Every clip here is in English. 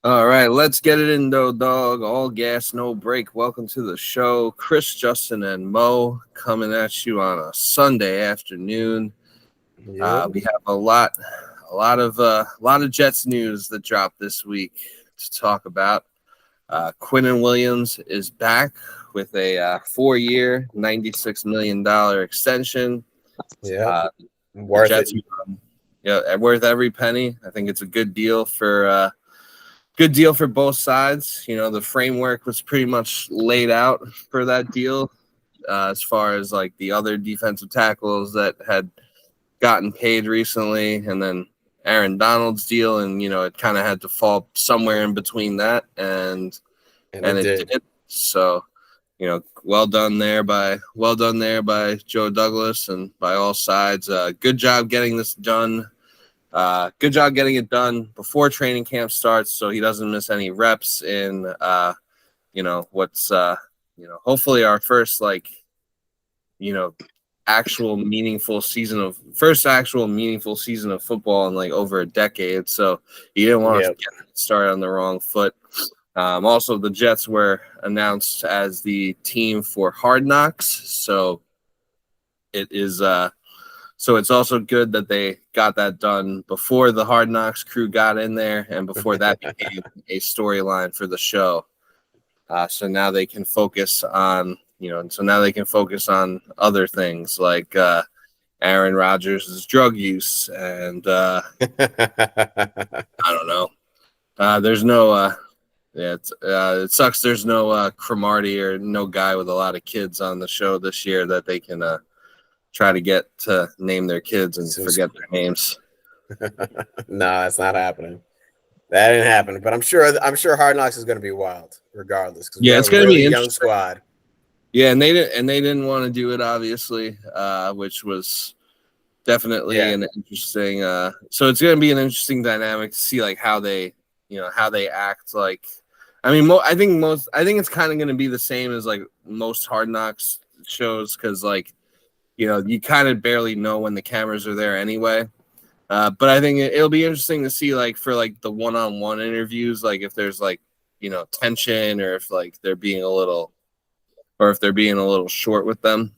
All right, let's get it in, though, dog. All gas, no break. Welcome to the show. Chris, Justin, and Mo coming at you on a Sunday afternoon. Yeah. We have a lot of Jets news that dropped this week to talk about. Quinnen Williams is back with a 4-year, $96 million extension. Yeah. Uh, the Worth it. Jets, worth every penny. I think it's a good deal for both sides. You know, the framework was pretty much laid out for that deal, as far as like the other defensive tackles that had gotten paid recently, and then Aaron Donald's deal, and it kind of had to fall somewhere in between that, and And it it did. did. So, well done there by Joe Douglas and by all sides. Good job getting this done. Good job getting it done before training camp starts, so he doesn't miss any reps in what's hopefully our first actual meaningful season of football in like over a decade. So you didn't want to Yep. get started on the wrong foot. Also, the Jets were announced as the team for Hard Knocks, so it is. So it's also good that they got that done before the Hard Knocks crew got in there and before that became a storyline for the show. So now they can focus on other things like Aaron Rodgers' drug use and I don't know. There's no. It sucks. There's no Cromartie or no guy with a lot of kids on the show this year that they can try to get to name their kids and forget their names. No, it's not happening. That didn't happen. But I'm sure Hard Knocks is going to be wild, regardless. Because we Yeah, have it's a going to be really young interesting. squad. Yeah, and they didn't want to do it, obviously, which was definitely an interesting. So it's going to be an interesting dynamic to see like how they act. Like, I mean, I think it's kind of going to be the same as like most Hard Knocks shows because like you kind of barely know when the cameras are there anyway. But I think it'll be interesting to see like for like the one-on-one interviews, like if there's like tension or if like they're being a little short with them.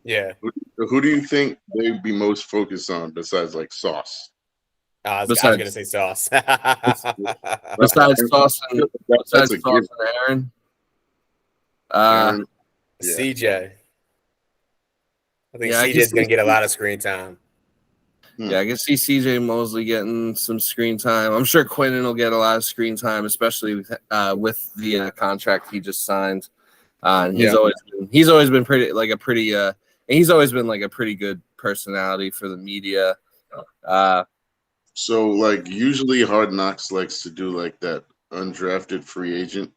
Yeah. Who do you think they'd be most focused on besides like Sauce? I was going to say Sauce. Besides Sauce and That's a given. Aaron. Aaron, yeah. CJ. I think Yeah, I CJ's going to get a lot of screen time. Yeah, I can see CJ Mosley getting some screen time. I'm sure Quinnen will get a lot of screen time, especially with the contract he just signed. And he's always been pretty good personality for the media. So like usually Hard Knocks likes to do like that undrafted free agent,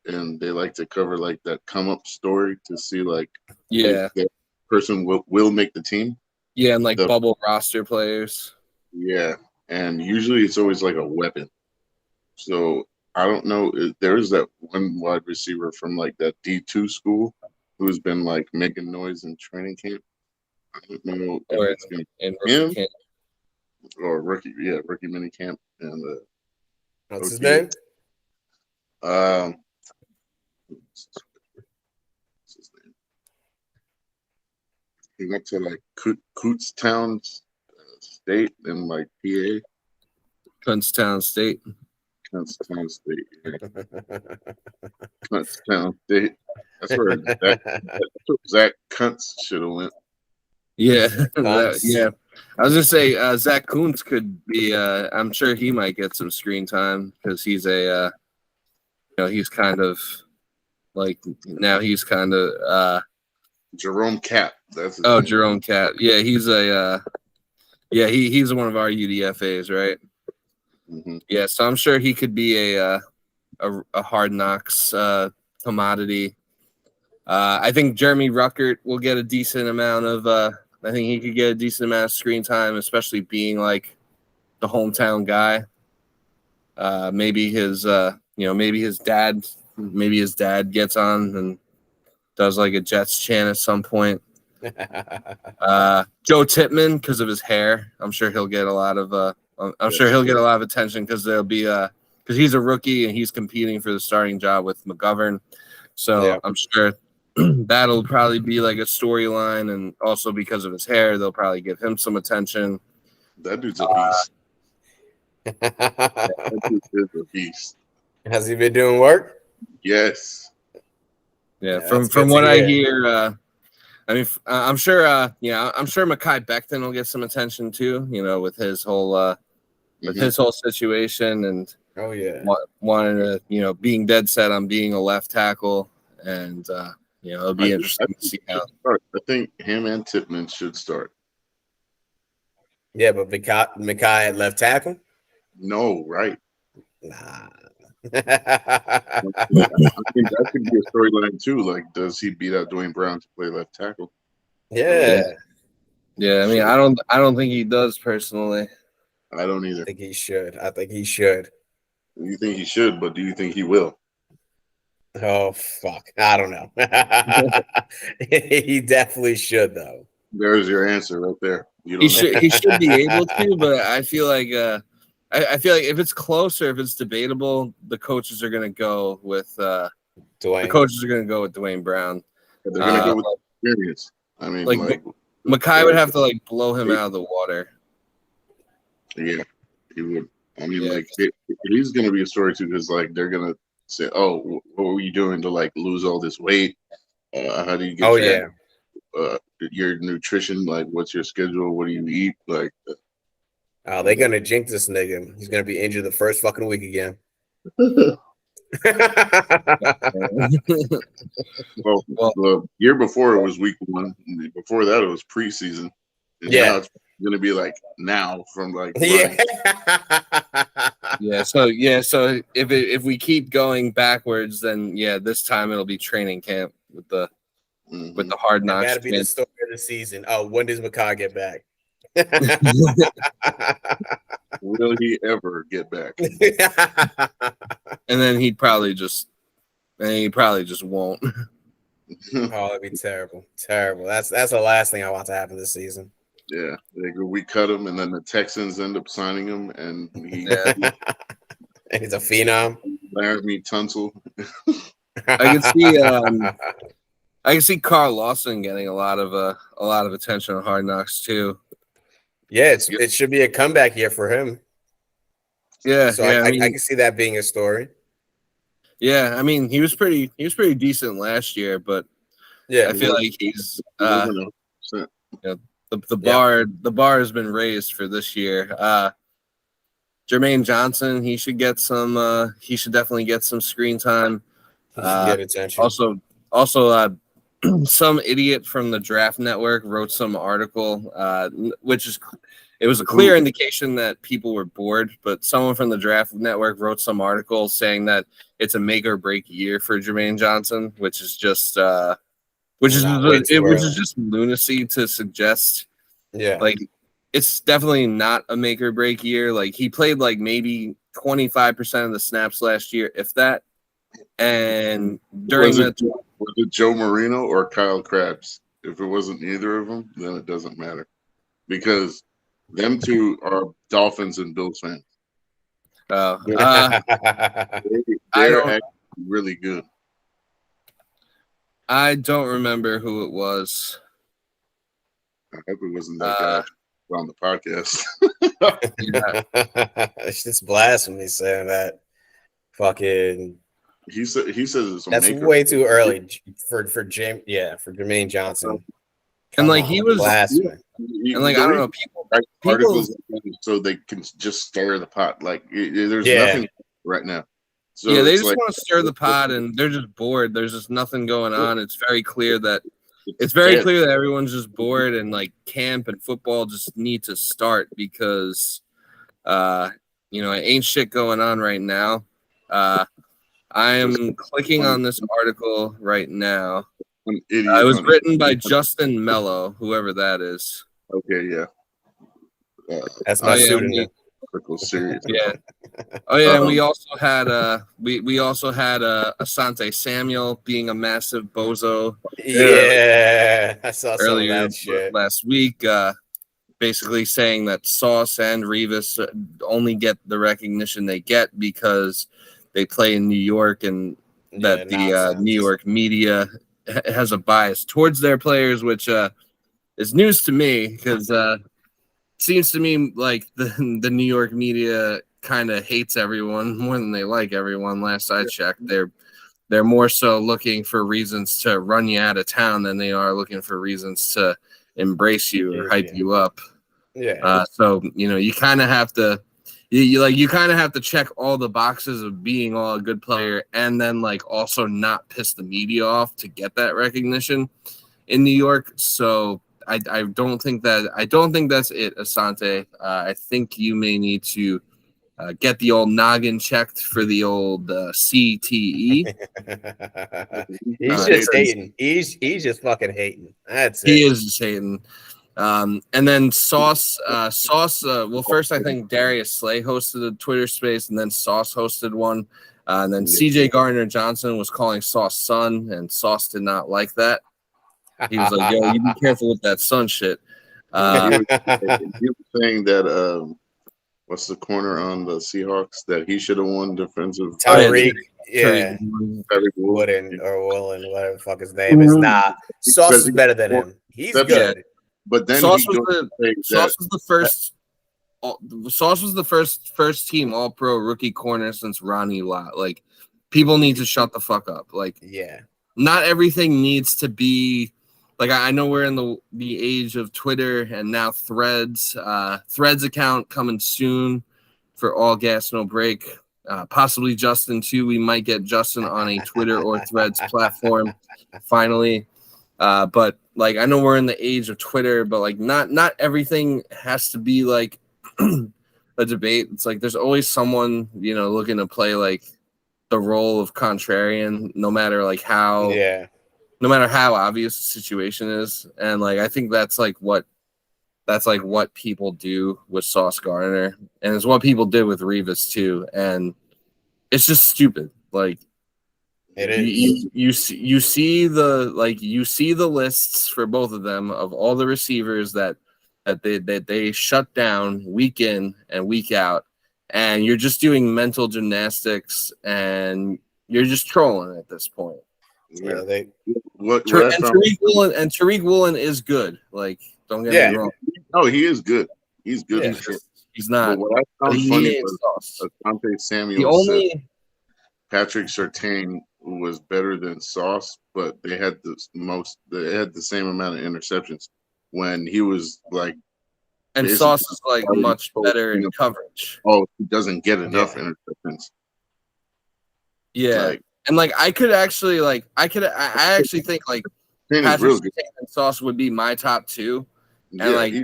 and they like to cover like that come up story to see like if that person will make the team. Yeah, and like bubble roster players. Yeah, and usually it's always like a weapon. So I don't know. There is that one wide receiver from like that D2 school who's been like making noise in training camp. I don't know if it's going to be him camp. or rookie mini camp. And what's his name? What's his name? He went to like Kutztown State in like PA. Kutztown State. Kutztown State. Kutztown State. That's where Zach Kuntz should have went. Yeah, yeah. I was gonna say Zach Kuntz could be. I'm sure he might get some screen time because he's he's kind of like now he's kind of Jerome Cat. That's his name. Jerome Cat. Yeah, he's he's one of our UDFAs, right? Mm-hmm. Yeah, so I'm sure he could be a Hard Knocks commodity. I think Jeremy Ruckert will get a decent amount of. I think he could get a decent amount of screen time, especially being like the hometown guy. Maybe his dad gets on and does like a Jets chant at some point. Joe Tippmann, because of his hair, I'm sure he'll get a lot of. I'm sure he'll get a lot of attention because there'll be because he's a rookie and he's competing for the starting job with McGovern. So I'm sure that'll probably be like a storyline, and also because of his hair, they'll probably give him some attention. That dude's a beast. That dude is a beast. Has he been doing work? Yes. Yeah, from what I hear, I mean, I'm sure. I'm sure Mekhi Becton will get some attention too. With his whole his whole situation, and wanting to being dead set on being a left tackle, and it'll be interesting to see how. I think him and Tippmann should start. Yeah, but Mekhi at left tackle? No, right? Nah. I think that could be a storyline too. Like, does he beat out Dwayne Brown to play left tackle? Yeah. I mean, I don't think he does personally. I don't either. I think he should. You think he should, but do you think he will? Oh fuck! I don't know. He definitely should, though. There's your answer right there. He should be able to, but I feel like I feel like if it's close or if it's debatable, the coaches are going to go with Dwayne. The coaches are going to go with Dwayne Brown. They're going to go with experience. I mean, like Mekhi would have to blow him out of the water. Yeah, he would. I mean, he's going to be a story too, because they're going to say, "Oh, what were you doing to lose all this weight? How do you get your nutrition? What's your schedule? What do you eat?" Oh, they're gonna jinx this nigga. He's gonna be injured the first fucking week again. Well, the year before it was week 1. Before that, it was preseason. And now it's gonna be now from So if we keep going backwards, then this time it'll be training camp with the Hard Knocks. That'll be the story of the season. Oh, when does Mekhi get back? Will he ever get back? And then he probably just won't. Oh, that'd be terrible. That's the last thing I want to happen this season. Yeah, we cut him, and then the Texans end up signing him, and he's a phenom. Laramie Tunsil. I can see Carl Lawson getting a lot of attention on Hard Knocks too. Yeah, it should be a comeback year for him. Yeah, so I can see that being a story. Yeah, I mean he was pretty decent last year, but I feel like he's the bar has been raised for this year. Jermaine Johnson, he should definitely get some screen time. Get attention. Also, some idiot from the Draft Network wrote some article, it was a clear indication that people were bored, but someone from the Draft Network wrote some article saying that it's a make or break year for Jermaine Johnson, which is just just lunacy to suggest. Yeah, it's definitely not a make or break year. He played maybe 25% of the snaps last year, if that. And during was it Joe Marino or Kyle Krabs? If it wasn't either of them, then it doesn't matter, because them two are Dolphins and Bills fans. They're actually really good. I don't remember who it was. I hope it wasn't that guy on the podcast. It's just blasphemy saying that. Fucking. He says it's that's way too early for Jermaine Johnson. And he was blasphemy. And I don't know, people articles so they can just stir the pot. There's nothing right now. So they just want to stir the pot, and they're just bored. There's just nothing going on. It's very clear that everyone's just bored, and camp and football just need to start because ain't shit going on right now. I am clicking on this article right now. It was written by Justin Mello, whoever that is. Okay, yeah. That's my pseudonym. Yeah. Oh yeah, and we also had Asante Samuel being a massive bozo. Yeah, I saw some of that shit last week. basically saying that Sauce and Revis only get the recognition they get because they play in New York, and that the New York media has a bias towards their players, which is news to me because seems to me like the New York media kind of hates everyone more than they like everyone. Last I checked, they're more so looking for reasons to run you out of town than they are looking for reasons to embrace you or hype you up. Yeah. So you kind of have to, you kind of have to check all the boxes of being all a good player, and then like also not piss the media off to get that recognition in New York. So I don't think that's it, Asante. I think you may need to get the old noggin checked for the old CTE. He's just hating. He's just fucking hating. That's it. He is just hating. And then Sauce. Well, first I think Darius Slay hosted a Twitter space, and then Sauce hosted one. And then CJ Gardner-Johnson was calling Sauce son, and Sauce did not like that. He was like, "Yo, you be careful with that son shit." He was saying that what's the corner on the Seahawks that he should have won defensive? Tyreek, Tyreek Wooden or Woolen, whatever the fuck his name is. Nah, Sauce is better than him. He's good. But then Sauce was the first. Sauce was the first team All Pro rookie corner since Ronnie Lott. Like, people need to shut the fuck up. Like, not everything needs to be. Like, I know we're in the age of Twitter and now Threads. Threads account coming soon for All Gas No Break. Possibly Justin too. We might get Justin on a Twitter or Threads platform finally. But like, I know we're in the age of Twitter, but like not everything has to be like a debate. It's like there's always someone looking to play like the role of contrarian, no matter how obvious the situation is. And like, I think that's like what people do with Sauce Gardner, and it's what people did with Revis too. And it's just stupid. Like, it is. You see the lists for both of them of all the receivers that they shut down week in and week out, and you're just doing mental gymnastics and you're just trolling at this point. Yeah, Tariq Woolen is good. Like, don't get me wrong. No, he is good. He's good. Yeah, he's not. But what I found funny was Asante Samuel said Patrick Surtain was better than Sauce, but they had the same amount of interceptions when he was like. And Sauce is like much better in coverage. Oh, he doesn't get enough interceptions. Yeah. And like, I actually think like Patrick Surtain and Sauce would be my top two. And like,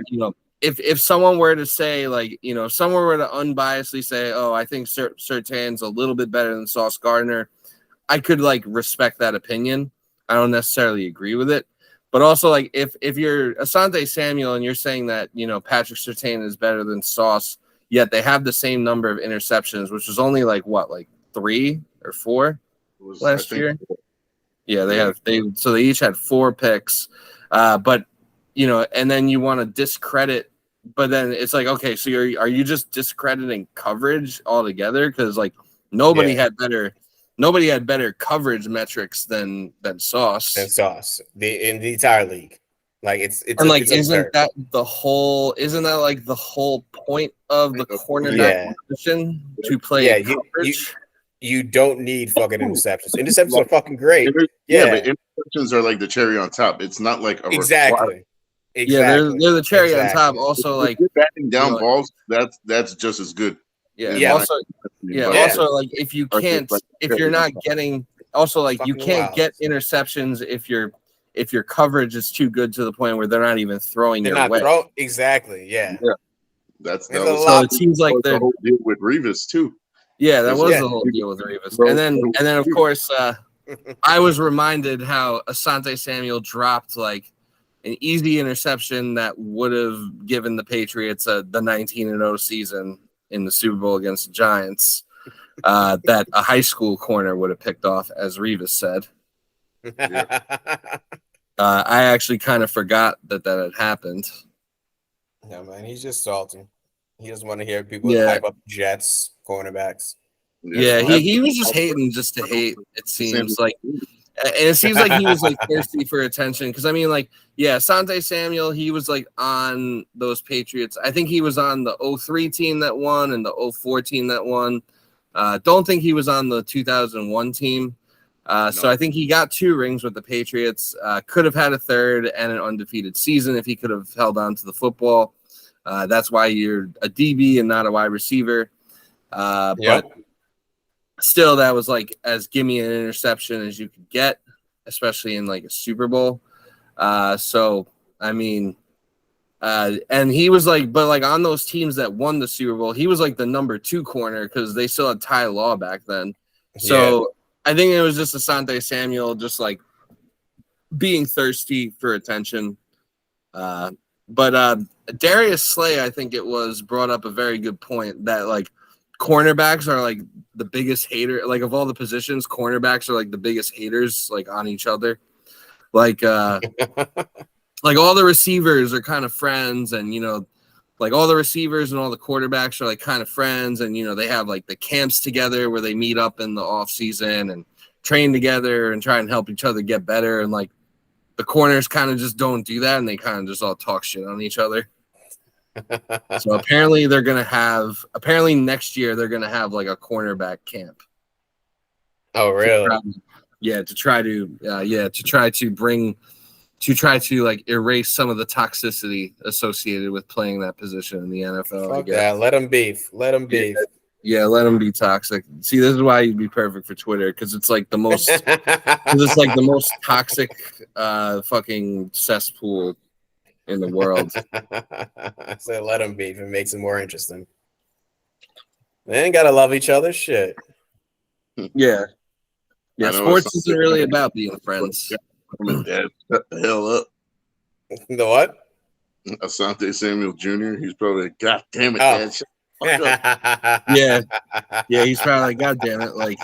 if someone were to say like, if someone were to unbiasedly say, oh, I think Surtain's a little bit better than Sauce Gardner, I could like respect that opinion. I don't necessarily agree with it. But also, like, if you're Asante Samuel and you're saying that, Patrick Surtain is better than Sauce, yet they have the same number of interceptions, which was only like 3 or 4 last year? Yeah, they each had 4 picks. But, and then you want to discredit, but then it's like, okay, so are you just discrediting coverage altogether? Because like nobody had better coverage metrics than Sauce. In the entire league. Like it's isn't that like the whole point of the cornerback position to play coverage? You don't need fucking interceptions. Interceptions are fucking great. But interceptions are like the cherry on top. It's not like exactly. Yeah, they're the cherry on top. Also, like, if you're batting down balls, that's just as good. Also, like, if you can't, if you're not getting, also like you can't get interceptions if your coverage is too good to the point where they're not even throwing your way. Exactly. Yeah. So it seems like the whole deal with Revis too. Yeah, that was the whole deal with Revis. And then of course, I was reminded how Asante Samuel dropped like an easy interception that would have given the Patriots the 19-0 season in the Super Bowl against the Giants, that a high school corner would have picked off, as Revis said. I actually kind of forgot that had happened. No, man, he's just salty. He doesn't want to hear people Yeah. hype up Jets cornerbacks. Yeah, he was just hating just to hate, it seems like. And it seems like he was like thirsty for attention because I mean, like, yeah, Asante Samuel, he was like on those Patriots. I think he was on the 03 team that won and the 04 team that won. Don't think he was on the 2001 team. So I think he got 2 rings with the Patriots. Could have had a third and an undefeated season if he could have held on to the football. That's why you're a DB and not a wide receiver. But still, that was like as gimme an interception as you could get, especially in like a Super Bowl. So I mean, and he was like, but like on those teams that won the Super Bowl, he was like the number 2 corner because they still had Ty Law back then. So I think it was just Asante Samuel just like being thirsty for attention. But Darius Slay, I think it was, brought up a very good point that like cornerbacks are like the biggest hater. Like of all the positions, cornerbacks are like the biggest haters like on each other. Like like all the receivers are kind of friends, and you know, like all the receivers and all the quarterbacks are like kind of friends, and you know, they have like the camps together where they meet up in the off season and train together and try and help each other get better. And like the corners kind of just don't do that, and they kind of just all talk shit on each other. So apparently next year they're gonna have like a cornerback camp. Oh, really? To try to like erase some of the toxicity associated with playing that position in the NFL. Fuck that. Let them beef. Yeah, let them be toxic. See, this is why you'd be perfect for Twitter, because it's like the most it's like the most toxic fucking cesspool in the world. I said let them beef. It makes it more interesting. They ain't gotta love each other. Shit. Yeah. Yeah, sports isn't really about being friends. Dad, shut the hell up. The what? Asante Samuel Jr. He's probably like, God damn it, Dad. Shut the fuck up. Yeah, he's probably like, God damn it, like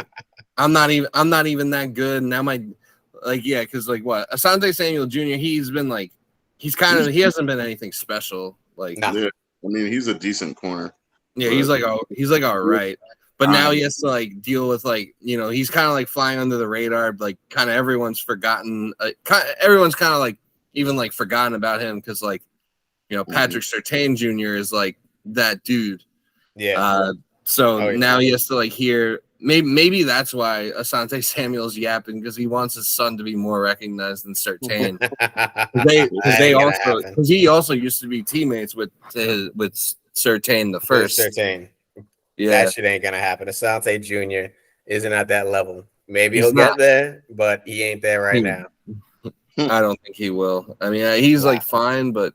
I'm not even that good. Now because like what? Asante Samuel Jr., he's been like he hasn't been anything special. Like yeah, I mean, he's a decent corner. Yeah, he's like all right. But now he has to like deal with like, you know, he's kind of like flying under the radar. Like kind of everyone's forgotten. Everyone's kind of like even like forgotten about him because like, you know, Patrick Surtain Jr. is like that dude. Yeah. Now he has to like hear. Maybe that's why Asante Samuel's yapping, because he wants his son to be more recognized than Surtain. Because he also used to be teammates with Surtain the first. Surtain. Yeah, that shit ain't gonna happen. Asante Jr. isn't at that level. Maybe he'll get there, but he ain't there right now. I don't think he will. I mean, he's like fine, but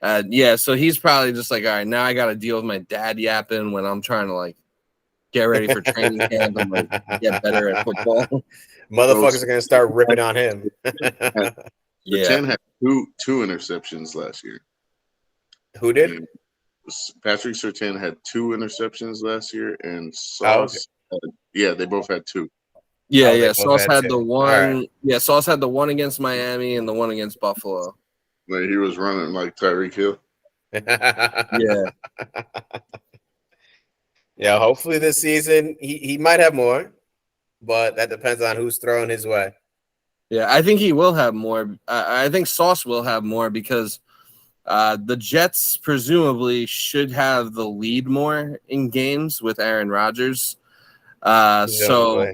so he's probably just like, all right, now I got to deal with my dad yapping when I'm trying to like get ready for training camp and like get better at football. Motherfuckers are gonna start ripping on him. Surtain had two interceptions last year. Who did? Patrick Surtain had 2 interceptions last year, and Sauce, they both had 2. Yeah. Sauce had the one. Right. Yeah, Sauce had the one against Miami and the one against Buffalo. Like he was running like Tyreek Hill. Yeah. Yeah. Hopefully this season he might have more, but that depends on who's throwing his way. Yeah, I think he will have more. I think Sauce will have more because the Jets presumably should have the lead more in games with Aaron Rodgers. So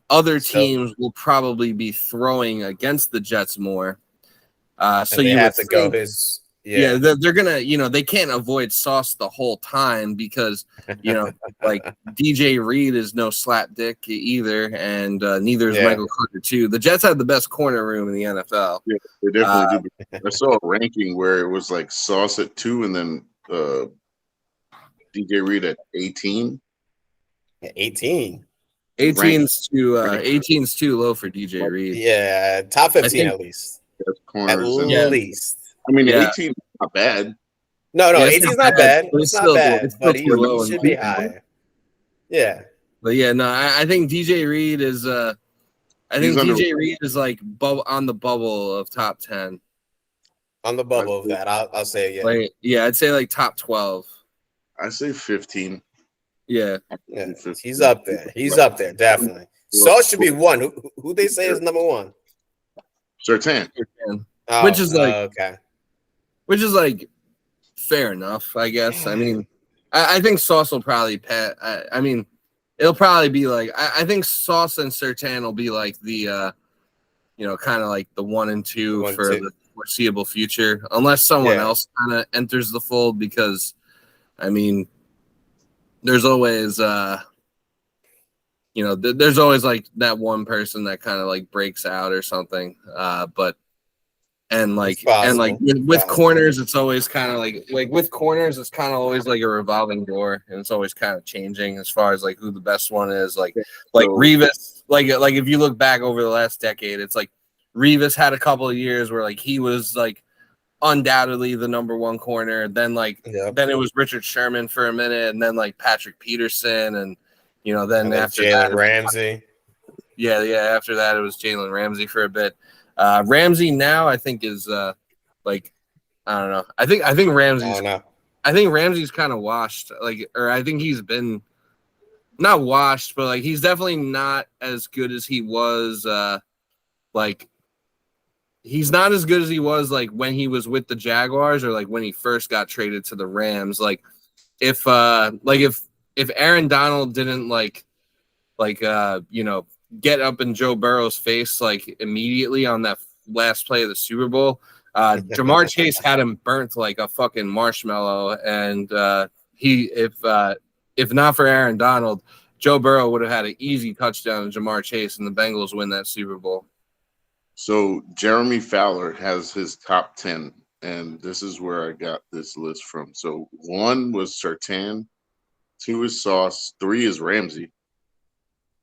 other teams will probably be throwing against the Jets more. So you have to go his. Yeah, they're gonna. You know, they can't avoid Sauce the whole time because you know, like DJ Reed is no slap dick either, and neither is Michael Carter too. The Jets have the best corner room in the NFL. Yeah, they definitely do. I saw a ranking where it was like Sauce at 2, and then DJ Reed at 18. 18. 18's too low for DJ Reed. Yeah, top 15 at least. At least. I mean, 18 is not bad. No, 18 is not bad. It's not bad, but he should be higher. Yeah. But yeah, no, I think DJ Reed is DJ Reed is like on the bubble of top 10. On the bubble of that, I'll say yeah. Like, yeah, I'd say like top 12. I say 15. Yeah. Yeah, he's up there. He's up there, definitely. Sauce should be one. Who they say is number one? Surtain. Oh, Which is like okay. Which is like fair enough, I guess. I mean, I think Sauce will probably pat. I mean, it'll probably be like I think Sauce and Surtain will be like the kind of like the 1 and 2 for the foreseeable future, unless someone else kind of enters the fold. Because, I mean, there's always there's always like that one person that kind of like breaks out or something. But with corners, it's always kind of like with corners, it's kind of always like a revolving door, and it's always kind of changing as far as like who the best one is. Like Revis, like if you look back over the last decade, it's like Revis had a couple of years where like he was like undoubtedly the number one corner. Then then it was Richard Sherman for a minute, and then like Patrick Peterson, and then after Jalen Ramsey. Yeah. After that, it was Jalen Ramsey for a bit. Ramsey now I think is I don't know. I think Ramsey's kind of washed. Or I think he's been not washed, but like he's definitely not as good as he was. He's not as good as he was like when he was with the Jaguars or like when he first got traded to the Rams. Like if Aaron Donald didn't get up in Joe Burrow's face like immediately on that last play of the Super Bowl, Jamar Chase had him burnt like a fucking marshmallow, and if not for Aaron Donald, Joe Burrow would have had an easy touchdown to Jamar Chase, and the Bengals win that Super Bowl. So Jeremy Fowler has his top 10, and this is where I got this list from. So 1 was Surtain, 2 is Sauce, 3 is Ramsey.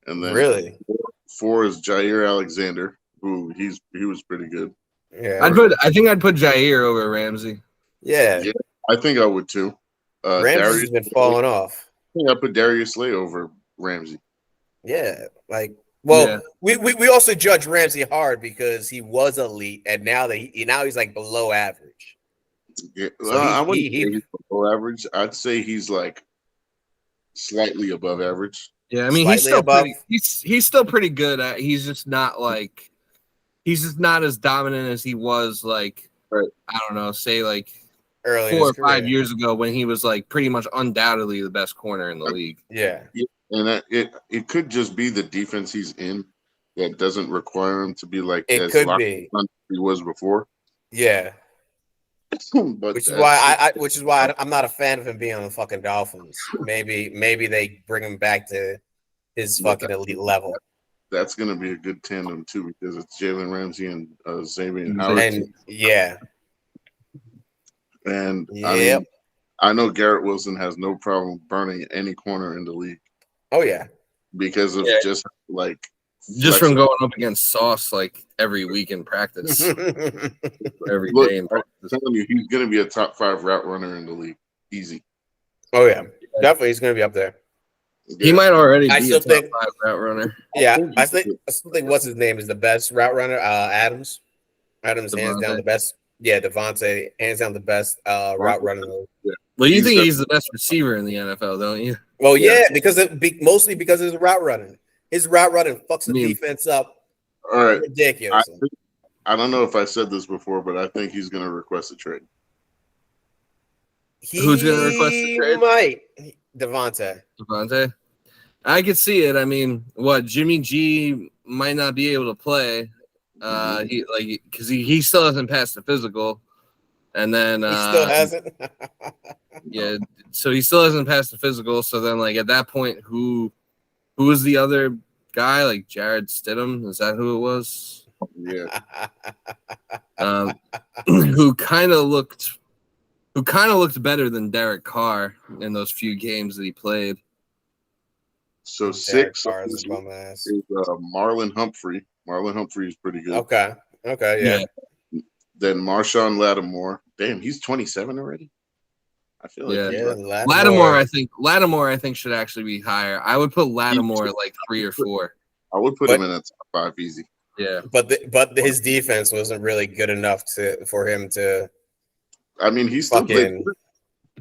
And then really 4 is Jair Alexander, who he was pretty good. Yeah, I think I'd put Jair over Ramsey. Yeah, I think I would too. Ramsey's been falling off. I think I put Darius Slay over Ramsey. Yeah, we also judge Ramsey hard because he was elite, and now he's like below average. Yeah, I wouldn't say he's below average. I'd say he's like slightly above average. Yeah, I mean he's still pretty good. He's just not as dominant as he was like I don't know, say like early 4 or 5 years ago when he was like pretty much undoubtedly the best corner in the league. Yeah, and it could just be the defense he's in that doesn't require him to be like it could be he was before. Yeah. But which is why I'm not a fan of him being on the fucking Dolphins. Maybe they bring him back to his fucking elite level. That's going to be a good tandem too because it's Jalen Ramsey and Xavier Howard. I mean, I know Garrett Wilson has no problem burning any corner in the league. Oh yeah, because of just from going up against Sauce like every week in practice, every day in practice. I'm telling you, he's going to be a top 5 route runner in the league, easy. Oh yeah, definitely, he's going to be up there. He might already be a top 5 route runner. Yeah, I still think what's his name is the best route runner. Adams, hands down the best. Yeah, Devontae, hands down the best route runner. Yeah. Well, you think he's the best receiver in the NFL, don't you? Well, mostly because of his route running. His route running fucks the defense up. All right, ridiculous. I don't know if I said this before, but I think he's going to request a trade. Who's going to request a trade? Might Devontae. I could see it. I mean, Jimmy G might not be able to play. He still hasn't passed the physical, and then he still hasn't. Yeah, so he still hasn't passed the physical. So then, like at that point, who was the other guy? Like Jared Stidham? Is that who it was? Yeah. Who kind of looked better than Derek Carr in those few games that he played. So 6 is Marlon Humphrey. Marlon Humphrey is pretty good. Okay, yeah. Then Marshawn Lattimore. Damn, he's 27 already. I feel like Lattimore I think should actually be higher. I would put Lattimore like 3 or 4. I would put him in a top 5 easy. Yeah. But his defense wasn't really good enough for him to. I mean, he still played.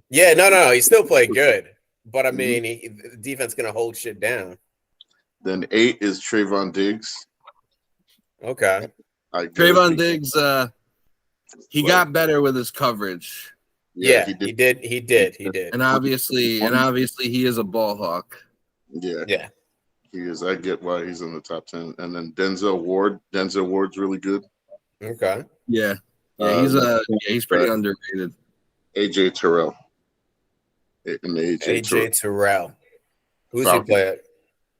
Yeah, no, he still played good. But I mean, the defense gonna hold shit down. Then 8 is Trayvon Diggs. Okay. Trayvon Diggs, he got better with his coverage. Yeah, he did. And obviously he is a ball hawk. Yeah. He is. I get why he's in the top 10. And then Denzel Ward. Denzel Ward's really good. Okay. Yeah. He's pretty underrated. AJ Terrell. AJ Terrell. Who's he play?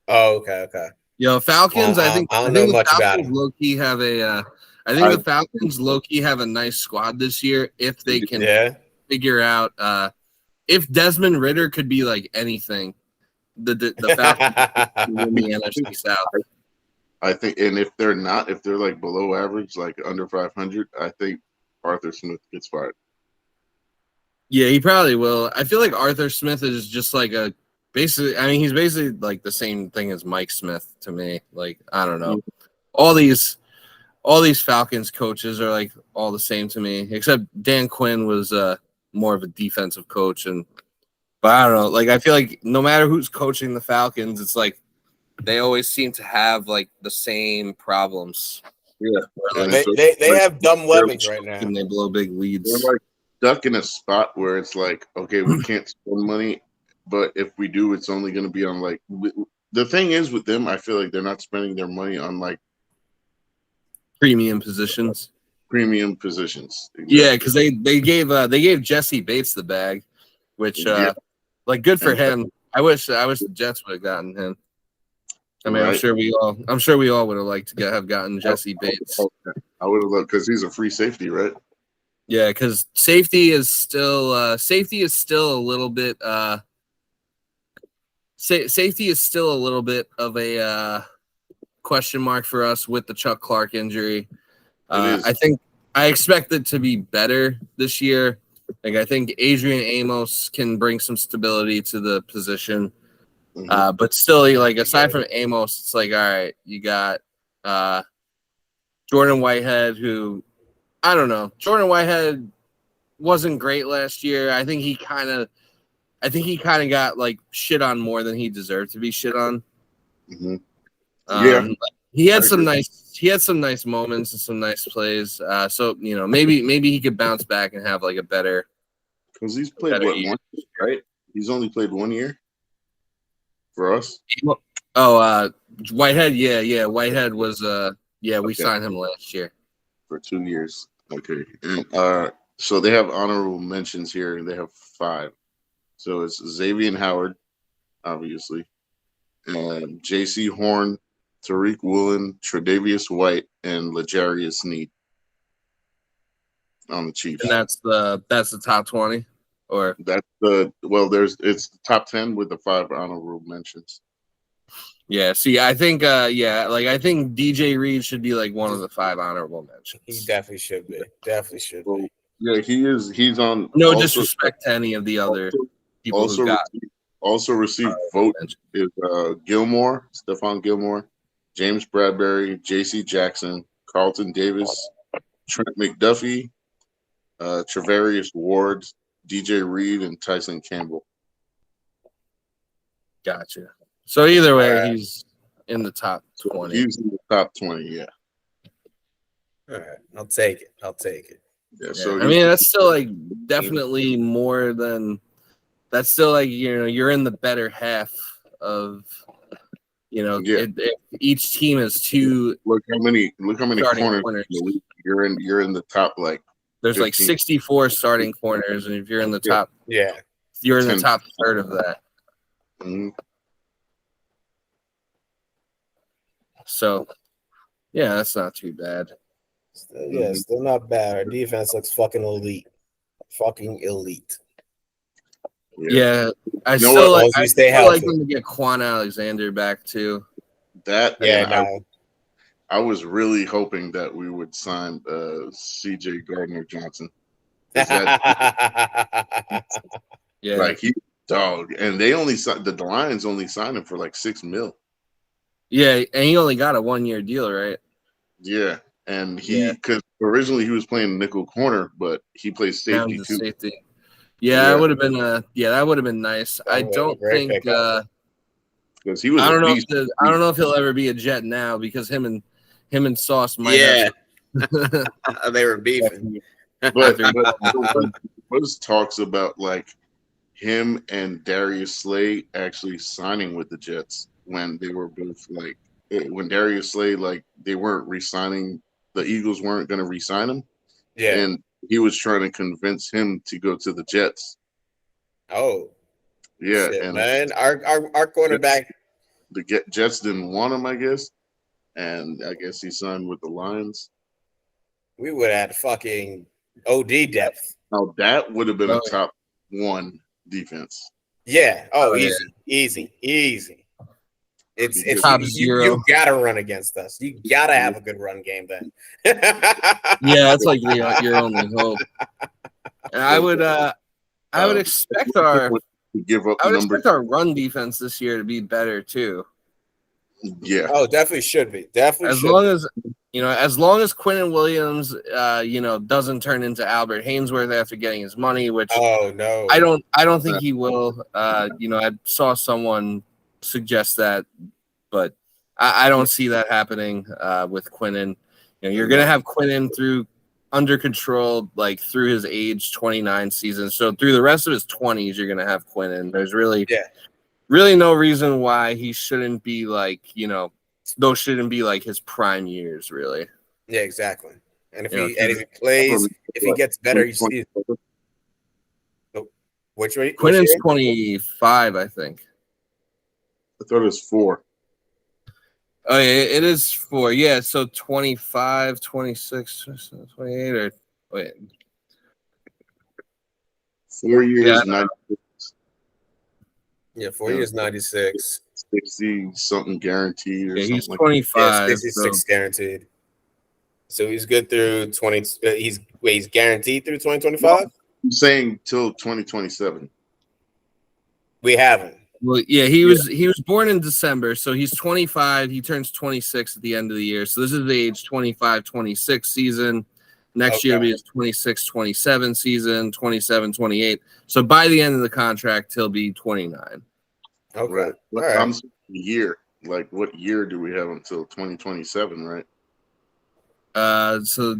Oh, okay. Yo, Falcons. I think the Falcons low-key have a. I think the Falcons low-key have a nice squad this year if they can figure out if Desmond Ridder could be like anything. The Falcons win the NFC South. I think, and if they're like below average, like under 500, I think Arthur Smith gets fired. Yeah, he probably will. I feel like Arthur Smith is just like he's basically like the same thing as Mike Smith to me. Like, I don't know. All these Falcons coaches are like all the same to me, except Dan Quinn was more of a defensive coach. But I don't know. Like, I feel like no matter who's coaching the Falcons, it's like they always seem to have like the same problems. Yeah, they have dumb weapons right now, and they blow big leads. They're like stuck in a spot where it's like, okay, we can't spend money, but if we do, it's only going to be on like the thing is with them. I feel like they're not spending their money on like premium positions. Exactly. Yeah, because they gave Jesse Bates the bag, which like good for him. I wish the Jets would have gotten him. I mean, I'm sure we all would have liked to have gotten Jesse Bates. I would have loved because he's a free safety, right? Yeah, because safety is still a little bit safety is still a little bit of a question mark for us with the Chuck Clark injury. I expect it to be better this year. Like, I think Adrian Amos can bring some stability to the position. But still, like, aside from Amos, it's like, all right, you got Jordan Whitehead, who I don't know. Jordan Whitehead wasn't great last year. I think he kind of got like shit on more than he deserved to be shit on. He had some nice moments and some nice plays. So maybe he could bounce back and have like a better. Because he's played 1 year, right? He's only played 1 year for us. Oh, Whitehead, yeah. Whitehead was we signed him last year for 2 years. Okay, and so they have honorable mentions here. They have 5. So it's Xavier Howard, obviously, and J.C. Horn, Tariq Woolen, Tre'Davious White, and L'Jarius Sneed on the Chiefs. And that's the top 20, or that's it's the top 10 with the 5 honorable mentions. Yeah, see, I think I think DJ Reed should be like one of the 5 honorable mentions. He definitely should be. Yeah, he is. He's on. No disrespect to any of the other people who got. Also received vote is Gilmore, Stephon Gilmore, James Bradbury, J.C. Jackson, Carlton Davis, Trent McDuffie, Travarius Ward, DJ Reed, and Tyson Campbell. Gotcha. So either way, he's in the top 20. He's in the top 20, yeah. All right, I'll take it. Yeah, so I mean, that's still like definitely more than that's still like you're in the better half of each team has 2. Look how many corners. You're in the top like. There's 15. like 64 starting corners, and if you're in the top, you're in the top third of that. Mm-hmm. So, yeah, that's not too bad. Still not bad. Our defense looks fucking elite. Yeah, I still like them to get Quan Alexander back too. I was really hoping that we would sign C.J. Gardner-Johnson. Like he dog, and they only the Lions only signed him for like $6 million. Yeah, and he only got a 1-year deal, right? Yeah, and because originally he was playing nickel corner, but he plays safety too. Safety. Yeah, that would have been that would have been nice. I don't think because he was. I don't know if he'll ever be a Jet now because him and Sauce might have. They were beefing. But was talks about like him and Darius Slay actually signing with the Jets when they were both like when Darius Slay like they weren't re-signing, the Eagles weren't going to re-sign him. Yeah, and he was trying to convince him to go to the Jets. Oh, yeah, shit, and man, our cornerback. The Jets didn't want him, I guess, and I guess he signed with the Lions. We would have had fucking OD depth. Now that would have been a top one defense. Yeah. Easy. It's top zero. You gotta run against us. You gotta have a good run game then. Yeah, that's like your only hope. And I would expect our run defense this year to be better too. Yeah. Oh, definitely should be. Definitely. As long as Quinnen Williams, doesn't turn into Albert Hainsworth after getting his money, which no, I don't think he will. I saw someone suggest that, but I don't see that happening with Quinnen. You're gonna have Quinnen through under control, like through his age 29 season. So through the rest of his 20s, you're gonna have Quinnen. There's really no reason why he shouldn't be like, those shouldn't be like his prime years, really. Yeah, exactly. And if he plays, if he gets better, he's which way? Quinnen's 25, I think. I thought it was 4. Oh, yeah, it is 4. Yeah, so 25, 26, 28, or wait. 4 years, 96. Yeah, 4 years, 96. 60 something guaranteed or something. He's 25. 66 guaranteed. So he's good through 20. He's guaranteed through 2025? I'm saying till 2027. We haven't. Well, yeah, he was born in December, so he's 25. He turns 26 at the end of the year. So this is the age 25, 26 season. Next year will be his 26, 27 season, 27, 28. So by the end of the contract, he'll be 29. Okay. Right. All right. I'm saying year. Like, what year do we have until 2027, right? So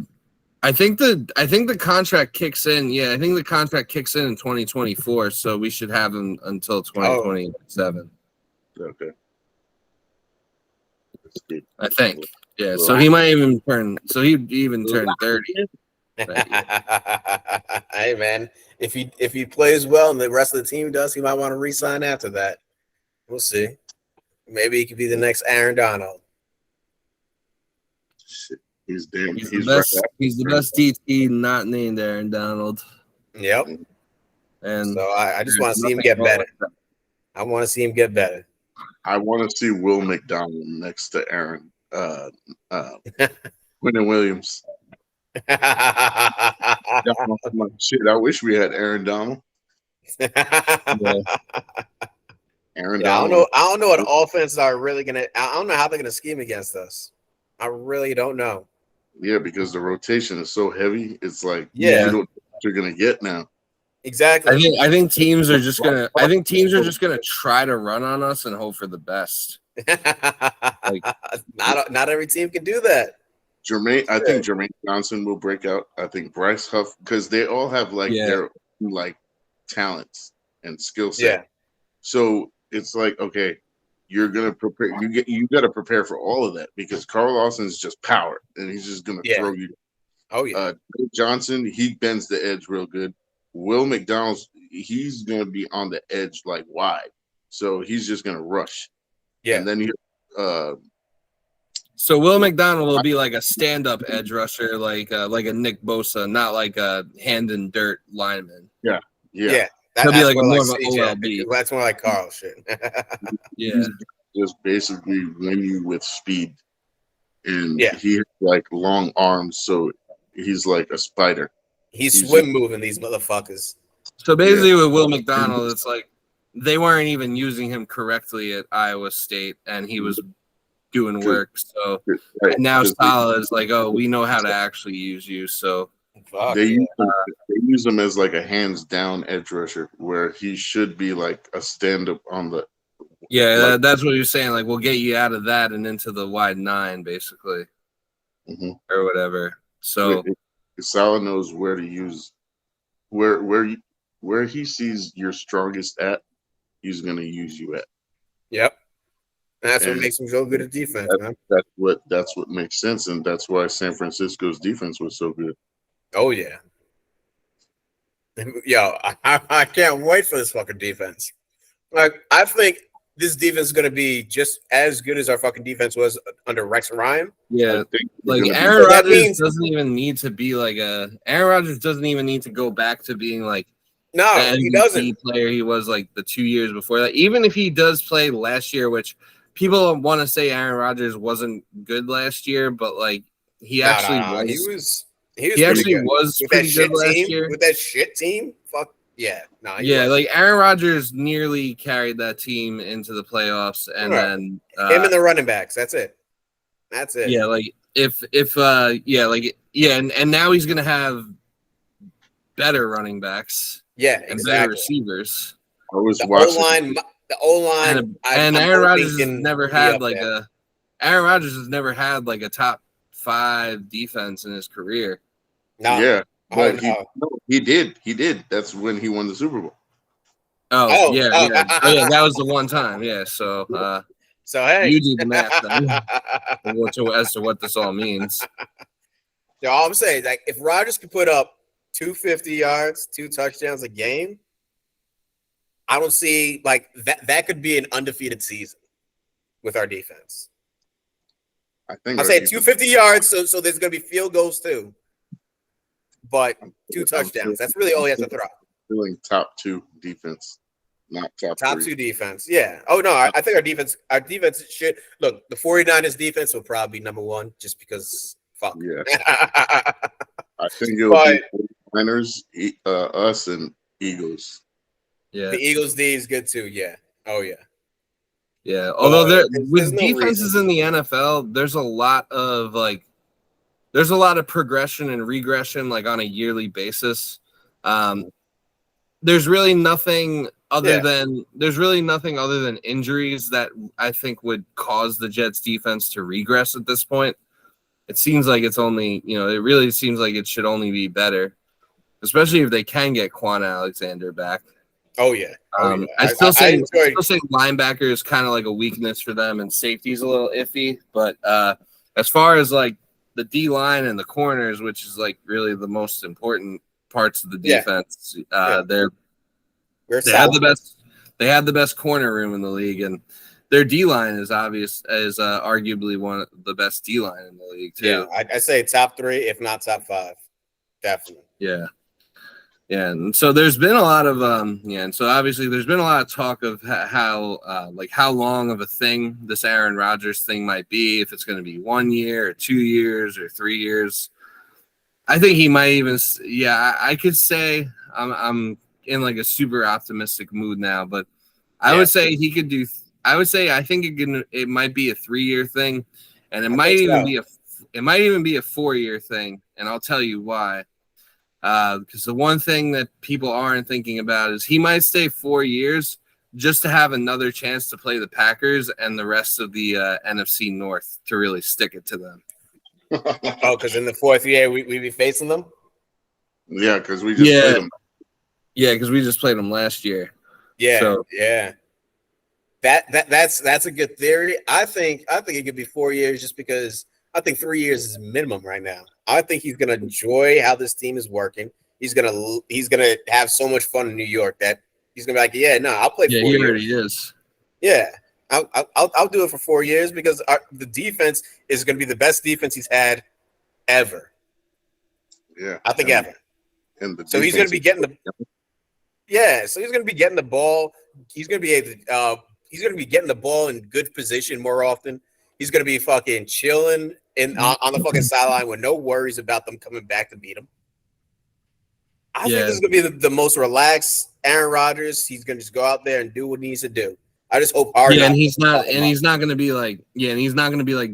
I think the contract kicks in. Yeah, I think the contract kicks in 2024. So we should have him until 2027. Okay. I think. Yeah. So he might even turn. So he'd even turn 30. Hey man, if he plays well and the rest of the team does, he might want to re-sign after that. We'll see. Maybe he could be the next Aaron Donald. Shit. He's the best DT not named Aaron Donald. Yep. And so I just want to see him get better. I want to see him get better. I want to see Will McDonald next to Aaron Quinnen Williams. Shit, I wish we had Aaron Donald. Aaron Donald. I don't know what offenses are really gonna. I don't know how they're gonna scheme against us. I really don't know. Yeah, because the rotation is so heavy. It's like you don't know what you're gonna get now. Exactly. I think teams are just gonna try to run on us and hope for the best. Not every team can do that. I think Jermaine Johnson will break out. I think Bryce Huff, because they all have their like talents and skill set. Yeah. So it's like, okay, you're gonna prepare. You got to prepare for all of that because Carl Lawson is just power, and he's just gonna throw you. Oh yeah. Johnson, he bends the edge real good. Will McDonald, he's gonna be on the edge like wide, so he's just gonna rush. Yeah. And then so Will McDonald will be like a stand-up edge rusher, like a Nick Bosa, not like a hand and dirt lineman. Yeah. He'll be like more of an OLB. That's more like Carl shit. Yeah. Just basically win you with speed. And he has like long arms, so he's like a spider. He's swim moving these motherfuckers. So basically with Will McDonald, it's like they weren't even using him correctly at Iowa State, and he was doing work. So right. and now Saleh is like, oh, we know how to actually use you. So they use him as like a hands down edge rusher, where he should be like a stand up on the. Yeah, that's what you're saying. Like, we'll get you out of that and into the wide 9, basically, or whatever. So Saleh knows where to use, where he sees you're strongest at, he's going to use you at. Yep, that's what makes him so good at defense, man. That's what makes sense, and that's why San Francisco's defense was so good. Oh yeah, yo, I can't wait for this fucking defense. Like, I think this defense is going to be just as good as our fucking defense was under Rex Ryan. Yeah, like Aaron Rodgers doesn't even need to be like a. Aaron Rodgers doesn't even need to go back to being like the MVP he doesn't player he was like the 2 years before that. Even if he does play last year, which people want to say Aaron Rodgers wasn't good last year, but like he actually was. He actually was pretty good last year with that shit team. Fuck. Yeah, like Aaron Rodgers nearly carried that team into the playoffs, and then him and the running backs. That's it. Yeah, like and now he's gonna have better running backs. Yeah, and better receivers. I was watching the O-line, and Aaron Rodgers has never had like Aaron Rodgers has never had like a top 5 defense in his career. No. Yeah. But he did. That's when he won the Super Bowl. Oh, yeah. That was the one time. Yeah. So hey, you do the math then as to what this all means. So all I'm saying is, like, if Rodgers could put up 250 yards, 2 touchdowns a game, I don't see like that could be an undefeated season with our defense. I think I'll say 250 yards, so there's gonna be field goals too. But 2 touchdowns. That's really all he has to throw. Feeling top 2 defense, not top 3. 2 3. defense. Yeah. Oh no, I think our defense should look. The 49ers defense will probably be number 1 just because fuck. Yeah. I think it'll be 49ers, us, and Eagles. Yeah. The Eagles D is good too. Yeah. Oh yeah. Yeah. Although with defenses in the NFL, there's a lot of progression and regression, like on a yearly basis. There's really nothing other than injuries that I think would cause the Jets defense to regress at this point. It seems like it's only, it really seems like it should only be better, especially if they can get Quan Alexander back. Oh yeah. I still say linebacker is kind of like a weakness for them, and safety's a little iffy. But as far as like the D line and the corners, which is like really the most important parts of the defense, they had the best corner room in the league, and their D line is arguably one of the best D line in the league too. Yeah, I say top 3, if not top 5, definitely. Yeah. Yeah, and so there's been a lot of and so obviously there's been a lot of talk of how long of a thing this Aaron Rodgers thing might be, if it's going to be 1 year or 2 years or 3 years. I think he might even I could say I'm in like a super optimistic mood now, but I would say he could do. I would say I think it might be a 3-year thing, and it might even be a 4-year thing, and I'll tell you why. Because the one thing that people aren't thinking about is he might stay 4 years just to have another chance to play the Packers and the rest of the NFC North to really stick it to them. Because in the 4th year we be facing them. Yeah, because we just played them. Yeah, because we just played them last year. Yeah, so. Yeah. That's a good theory. I think it could be 4 years just because I think 3 years is minimum right now. I think he's gonna enjoy how this team is working. He's gonna have so much fun in New York that he's gonna be like, I'll play 4 years. Yeah, he already is. Yeah, I'll do it for 4 years because the defense is gonna be the best defense he's had ever. Yeah, I think ever. And so he's gonna be getting so he's gonna be getting the ball. He's gonna be able to, getting the ball in good position more often. He's going to be fucking chilling on the fucking sideline with no worries about them coming back to beat him. I think this is going to be the most relaxed Aaron Rodgers. He's going to just go out there and do what he needs to do. I just hope hard. Yeah, and he's not going to be like,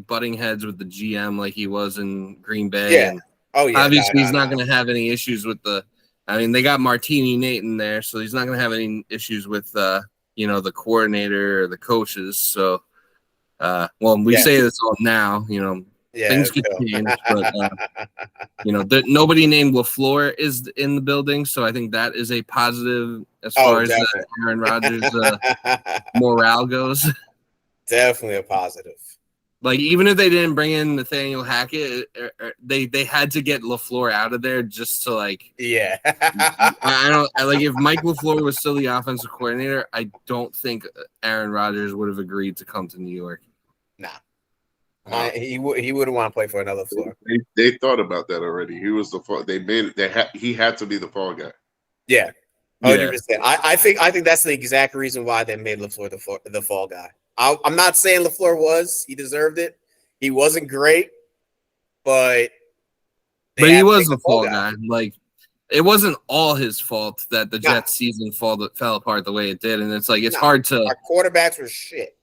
butting heads with the GM like he was in Green Bay. Yeah. And obviously he's not going to have any issues with they got Martini Nate in there, so he's not going to have any issues with the coordinator or the coaches. So, we say this all now, things could change, but nobody named LaFleur is in the building, so I think that is a positive as far as Aaron Rodgers' morale goes. Definitely a positive. Like, even if they didn't bring in Nathaniel Hackett, they had to get LaFleur out of there just to I if Mike LaFleur was still the offensive coordinator, I don't think Aaron Rodgers would have agreed to come to New York. Nah. He wouldn't want to play for another floor. They thought about that already. He was the fall. They made it. He had to be the fall guy. Yeah, 100%. I think that's the exact reason why they made LaFleur the fall guy. I'm not saying LaFleur was. He deserved it. He wasn't great, but he was the fall guy. Like, it wasn't all his fault that the Jets season fell apart the way it did, and it's like it's hard to. Our quarterbacks were shit.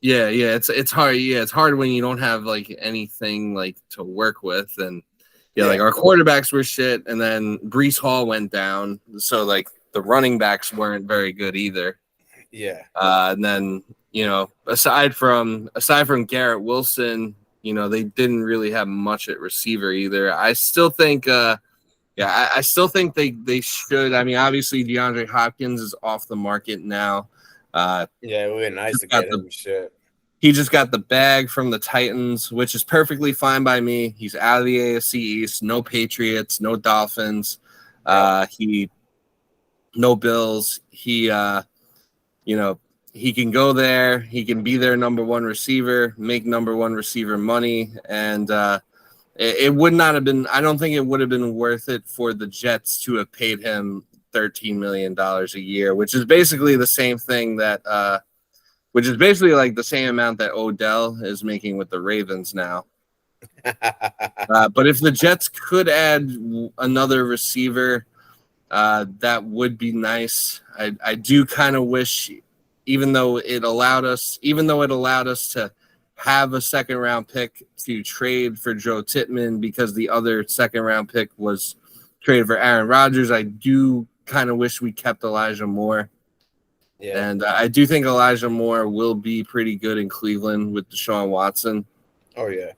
Yeah, it's hard. Yeah, it's hard when you don't have like anything like to work with, and like our quarterbacks were shit, and then Breece Hall went down, so like the running backs weren't very good either. Yeah. And then aside from Garrett Wilson, they didn't really have much at receiver either. I still think, I still think they should. I mean, obviously DeAndre Hopkins is off the market now. It would be nice to get him. Shit. He just got the bag from the Titans, which is perfectly fine by me. He's out of the AFC East. No Patriots, no Dolphins. No Bills. He can go there. He can be their number one receiver, make number one receiver money, and it would not have been. I don't think it would have been worth it for the Jets to have paid him $13 million a year, which is basically the same thing that, which is basically like the same amount that Odell is making with the Ravens now. But if the Jets could add another receiver, that would be nice. I do kind of wish, even though it allowed us to have a second round pick to trade for Joe Tittman because the other second round pick was traded for Aaron Rodgers, I do kind of wish we kept Elijah Moore. Yeah. And I do think Elijah Moore will be pretty good in Cleveland with Deshaun Watson. Oh, yeah.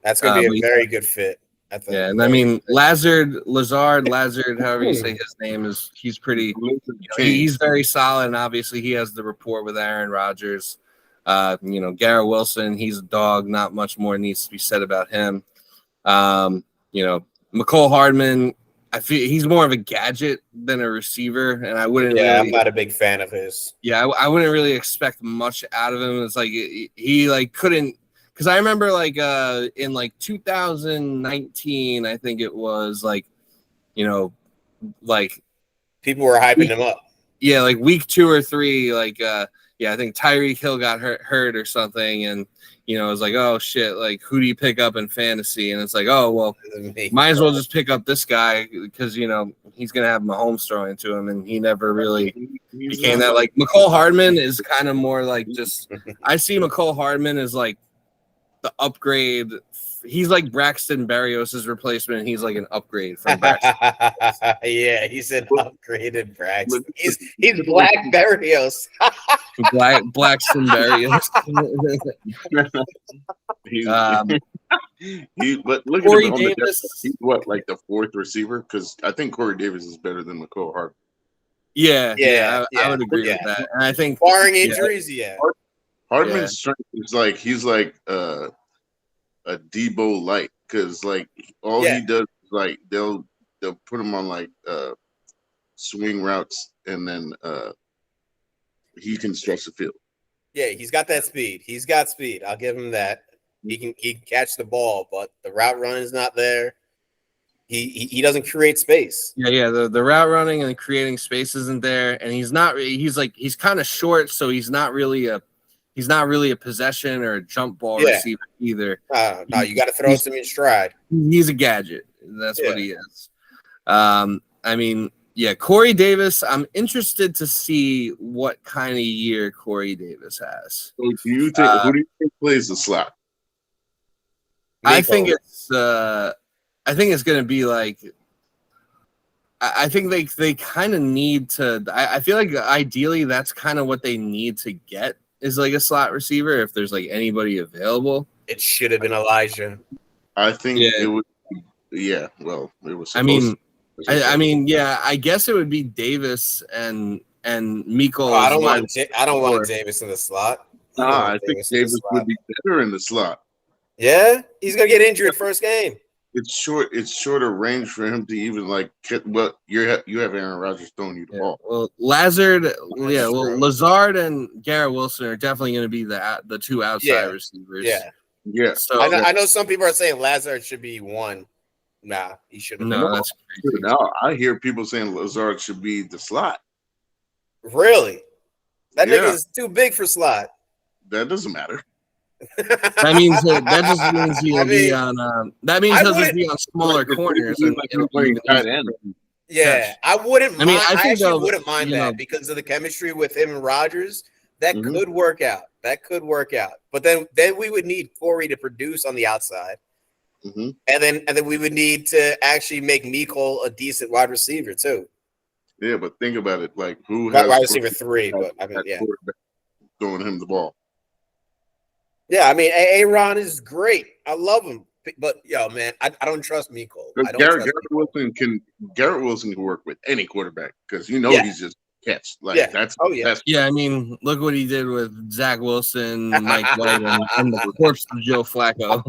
That's going to be a very good fit. Yeah, and I mean, Lazard, however you say his name, he's pretty – he's very solid, and obviously he has the rapport with Aaron Rodgers. Garrett Wilson, he's a dog. Not much more needs to be said about him. McCole Hardman, I feel he's more of a gadget than a receiver, and I wouldn't. Yeah, I'm not a big fan of his. Yeah, I wouldn't really expect much out of him. It's like he like couldn't, because I remember like in like 2019, I think it was like people were hyping him up. Yeah, like week 2 or 3, I think Tyreek Hill got hurt or something, and it was like, oh shit, like who do you pick up in fantasy? And it's like, oh well, might as well just pick up this guy because he's gonna have Mahomes throwing to him, and he never really became that. Like McCole Hardman is kind of more like just. I see McCole Hardman as like the upgrade. He's like Braxton Berrios' replacement. And he's like an upgrade from Braxton. Yeah, he's an upgraded Braxton. He's Black Berrios. Blackston Berrios. But look Corey at him Davis. He's what, like the 4th receiver? Because I think Corey Davis is better than McCole Hardman. Yeah, I would agree with that. And I think barring injuries, Hardman's strength is like he's like a Debo light, because like all he does is like they'll put him on like swing routes, and then he can stretch the field. Yeah, he's got that speed. He's got speed. I'll give him that. He can catch the ball, but the route running is not there. He doesn't create space. Yeah. The route running and creating space isn't there, and he's kind of short, so he's not really a possession or a jump ball receiver either. No, you got to throw some in stride. He's a gadget. That's what he is. I mean, Corey Davis. I'm interested to see what kind of year Corey Davis has. So do you think who do you think plays the slot? I think it's going to be like. I think they kind of need to. I feel like ideally that's kind of what they need to get is like a slot receiver if there's like anybody available. It should have been Elijah. I think it would. Yeah, well, it was. I mean, I guess it would be Davis and Miko. I don't want Davis in the slot. I think Davis would be better in the slot. Yeah, he's gonna get injured first game. It's shorter range for him to even like. Well, you have Aaron Rodgers throwing you the ball. Well, Lazard and Garrett Wilson are definitely going to be the two outside receivers. Yeah. So I know some people are saying Lazard should be one. Nah, he shouldn't. No, that's crazy. Now I hear people saying Lazard should be the slot. Really? That nigga is too big for slot. That doesn't matter. That means he'll be on. That means he'll just be on smaller corners and playing tight end. Yeah, I wouldn't. I actually wouldn't mind that because of the chemistry with him and Rodgers. That could work out. But then we would need Corey to produce on the outside, and then we would need to actually make Miko a decent wide receiver too. Yeah, but think about it. Like who has wide receiver 3? But I mean, throwing him the ball. Yeah, I mean, Aaron is great. I love him, but man, I don't trust Miko. Garrett Wilson can work with any quarterback because he's just catch. That's. I mean, look what he did with Zach Wilson, Mike White, and the corpse of Joe Flacco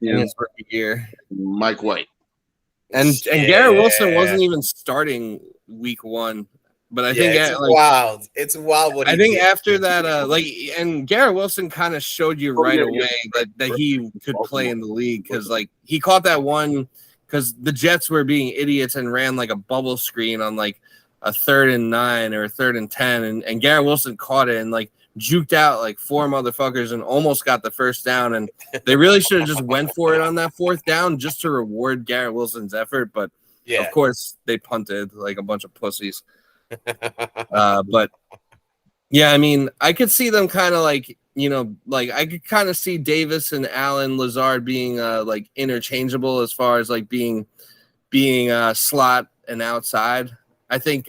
in his rookie year. Mike White and Garrett Wilson wasn't even starting week 1. But I think wild. It's wild. What I think after that, and Garrett Wilson kind of showed you right away that he could play in the league because he caught that one because the Jets were being idiots and ran like a bubble screen on like a 3rd and 9 or a 3rd and 10, and Garrett Wilson caught it and like juked out like 4 motherfuckers and almost got the first down. And they really should have just went for it on that 4th down just to reward Garrett Wilson's effort. But of course they punted like a bunch of pussies. But I mean, I could see them kind of I could kind of see Davis and Allen Lazard being like interchangeable as far as like being slot and outside. I think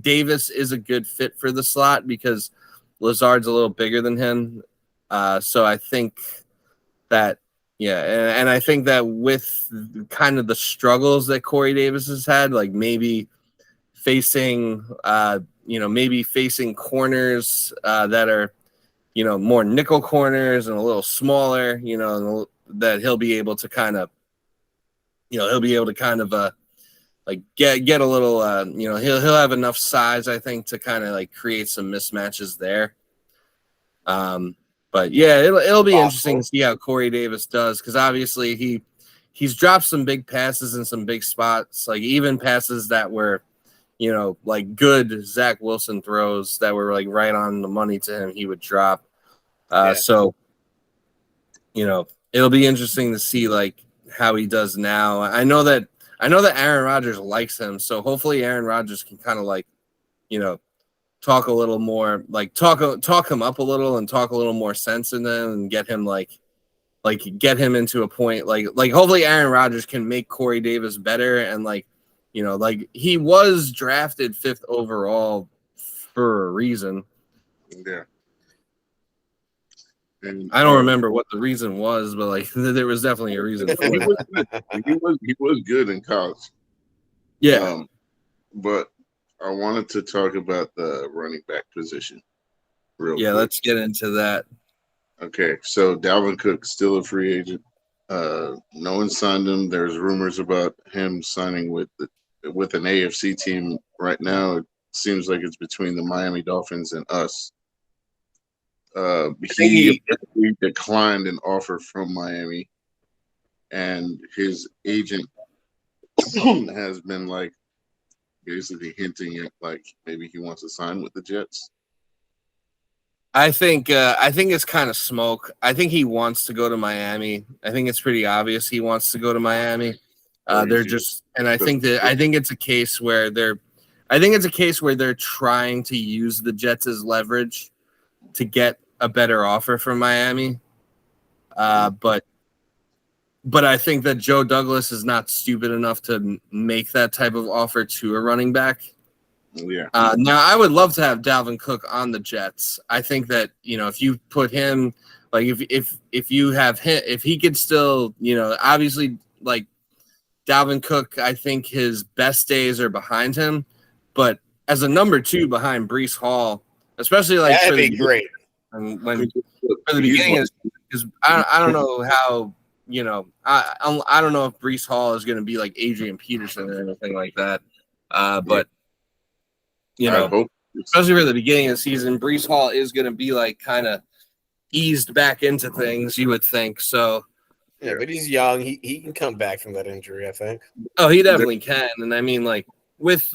Davis is a good fit for the slot because Lazard's a little bigger than him. So I think that and I think that with kind of the struggles that Corey Davis has had, like maybe facing corners that are, more nickel corners and a little smaller, that he'll be able to kind of, like get a little, he'll have enough size, I think, to kind of like create some mismatches there. But it'll be interesting to see how Corey Davis does because obviously he's dropped some big passes in some big spots, like even passes that were, like good Zach Wilson throws that were like right on the money to him, he would drop. So, it'll be interesting to see like how he does now. I know that Aaron Rodgers likes him, so hopefully Aaron Rodgers can kind of like, talk a little more, like talk him up a little and talk a little more sense in him and get him get him into a point like hopefully Aaron Rodgers can make Corey Davis better and like he was drafted 5th overall for a reason. Yeah. And I don't remember what the reason was, but like there was definitely a reason for it. He was good in college. Yeah. But I wanted to talk about the running back position. Real quick. Let's get into that. Okay, so Dalvin Cook still a free agent. No one signed him. There's rumors about him signing with an AFC team right now. It seems like it's between the Miami Dolphins and us. He declined an offer from Miami, and his agent has been like basically hinting at like maybe he wants to sign with the Jets. I think it's kind of smoke. I think he wants to go to Miami. I think it's pretty obvious he wants to go to Miami. They're just, and I think it's a case where they're trying to use the Jets as leverage to get a better offer from Miami. But I think that Joe Douglas is not stupid enough to make that type of offer to a running back. Yeah. Now I would love to have Dalvin Cook on the Jets. I think that, if you put him, like if you have him, if he could still, obviously like Dalvin Cook, I think his best days are behind him, but as a number 2 behind Breece Hall, especially like that'd be great. And when for the beginning is I don't know how, I don't know if Breece Hall is going to be like Adrian Peterson or anything like that. But especially for the beginning of the season, Breece Hall is going to be like kind of eased back into things, you would think. So yeah, but he's young. He can come back from that injury, I think. Oh, he definitely can. And I mean, like with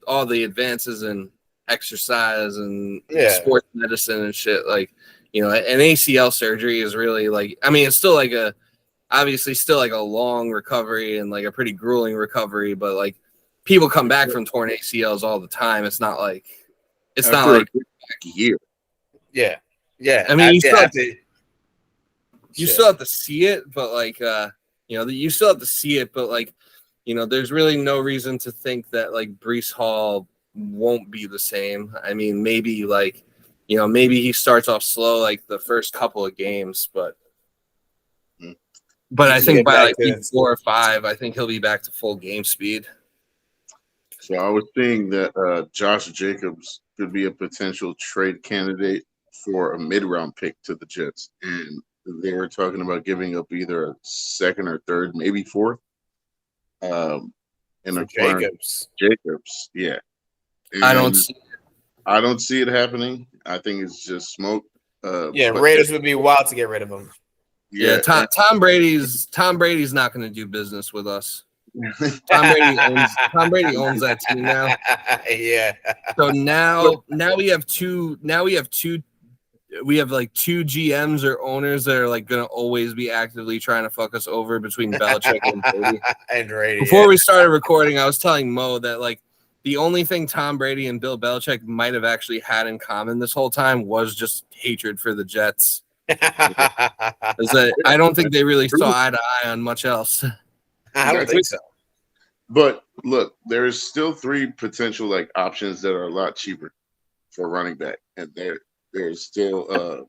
all the advances in exercise and sports medicine and shit, like, an ACL surgery is really like, I mean, it's still like obviously still like a long recovery and like a pretty grueling recovery, but like people come back from torn ACLs all the time. It's not like a year. Yeah. Yeah. I mean, you still have to see it, but like, you still have to see it, but like, there's really no reason to think that like Breece Hall won't be the same. I mean, maybe like, maybe he starts off slow like the first couple of games, but I think by like week 4 or 5, I think he'll be back to full game speed. So I was seeing that Josh Jacobs could be a potential trade candidate for a mid-round pick to the Jets, and they were talking about giving up either a 2nd or 3rd, maybe 4th. Jacobs, yeah. And I don't see it happening. I think it's just smoke. Raiders would be wild to get rid of him. Yeah, Tom Brady's not going to do business with us. Tom Brady owns that team now. Yeah. So now we have two like 2 GMs or owners that are like going to always be actively trying to fuck us over between Belichick and Brady. Before we started recording, I was telling Mo that like the only thing Tom Brady and Bill Belichick might have actually had in common this whole time was just hatred for the Jets. I don't think they really saw eye to eye on much else. I don't think so. But look, there's still 3 potential like options that are a lot cheaper for running back, and there's still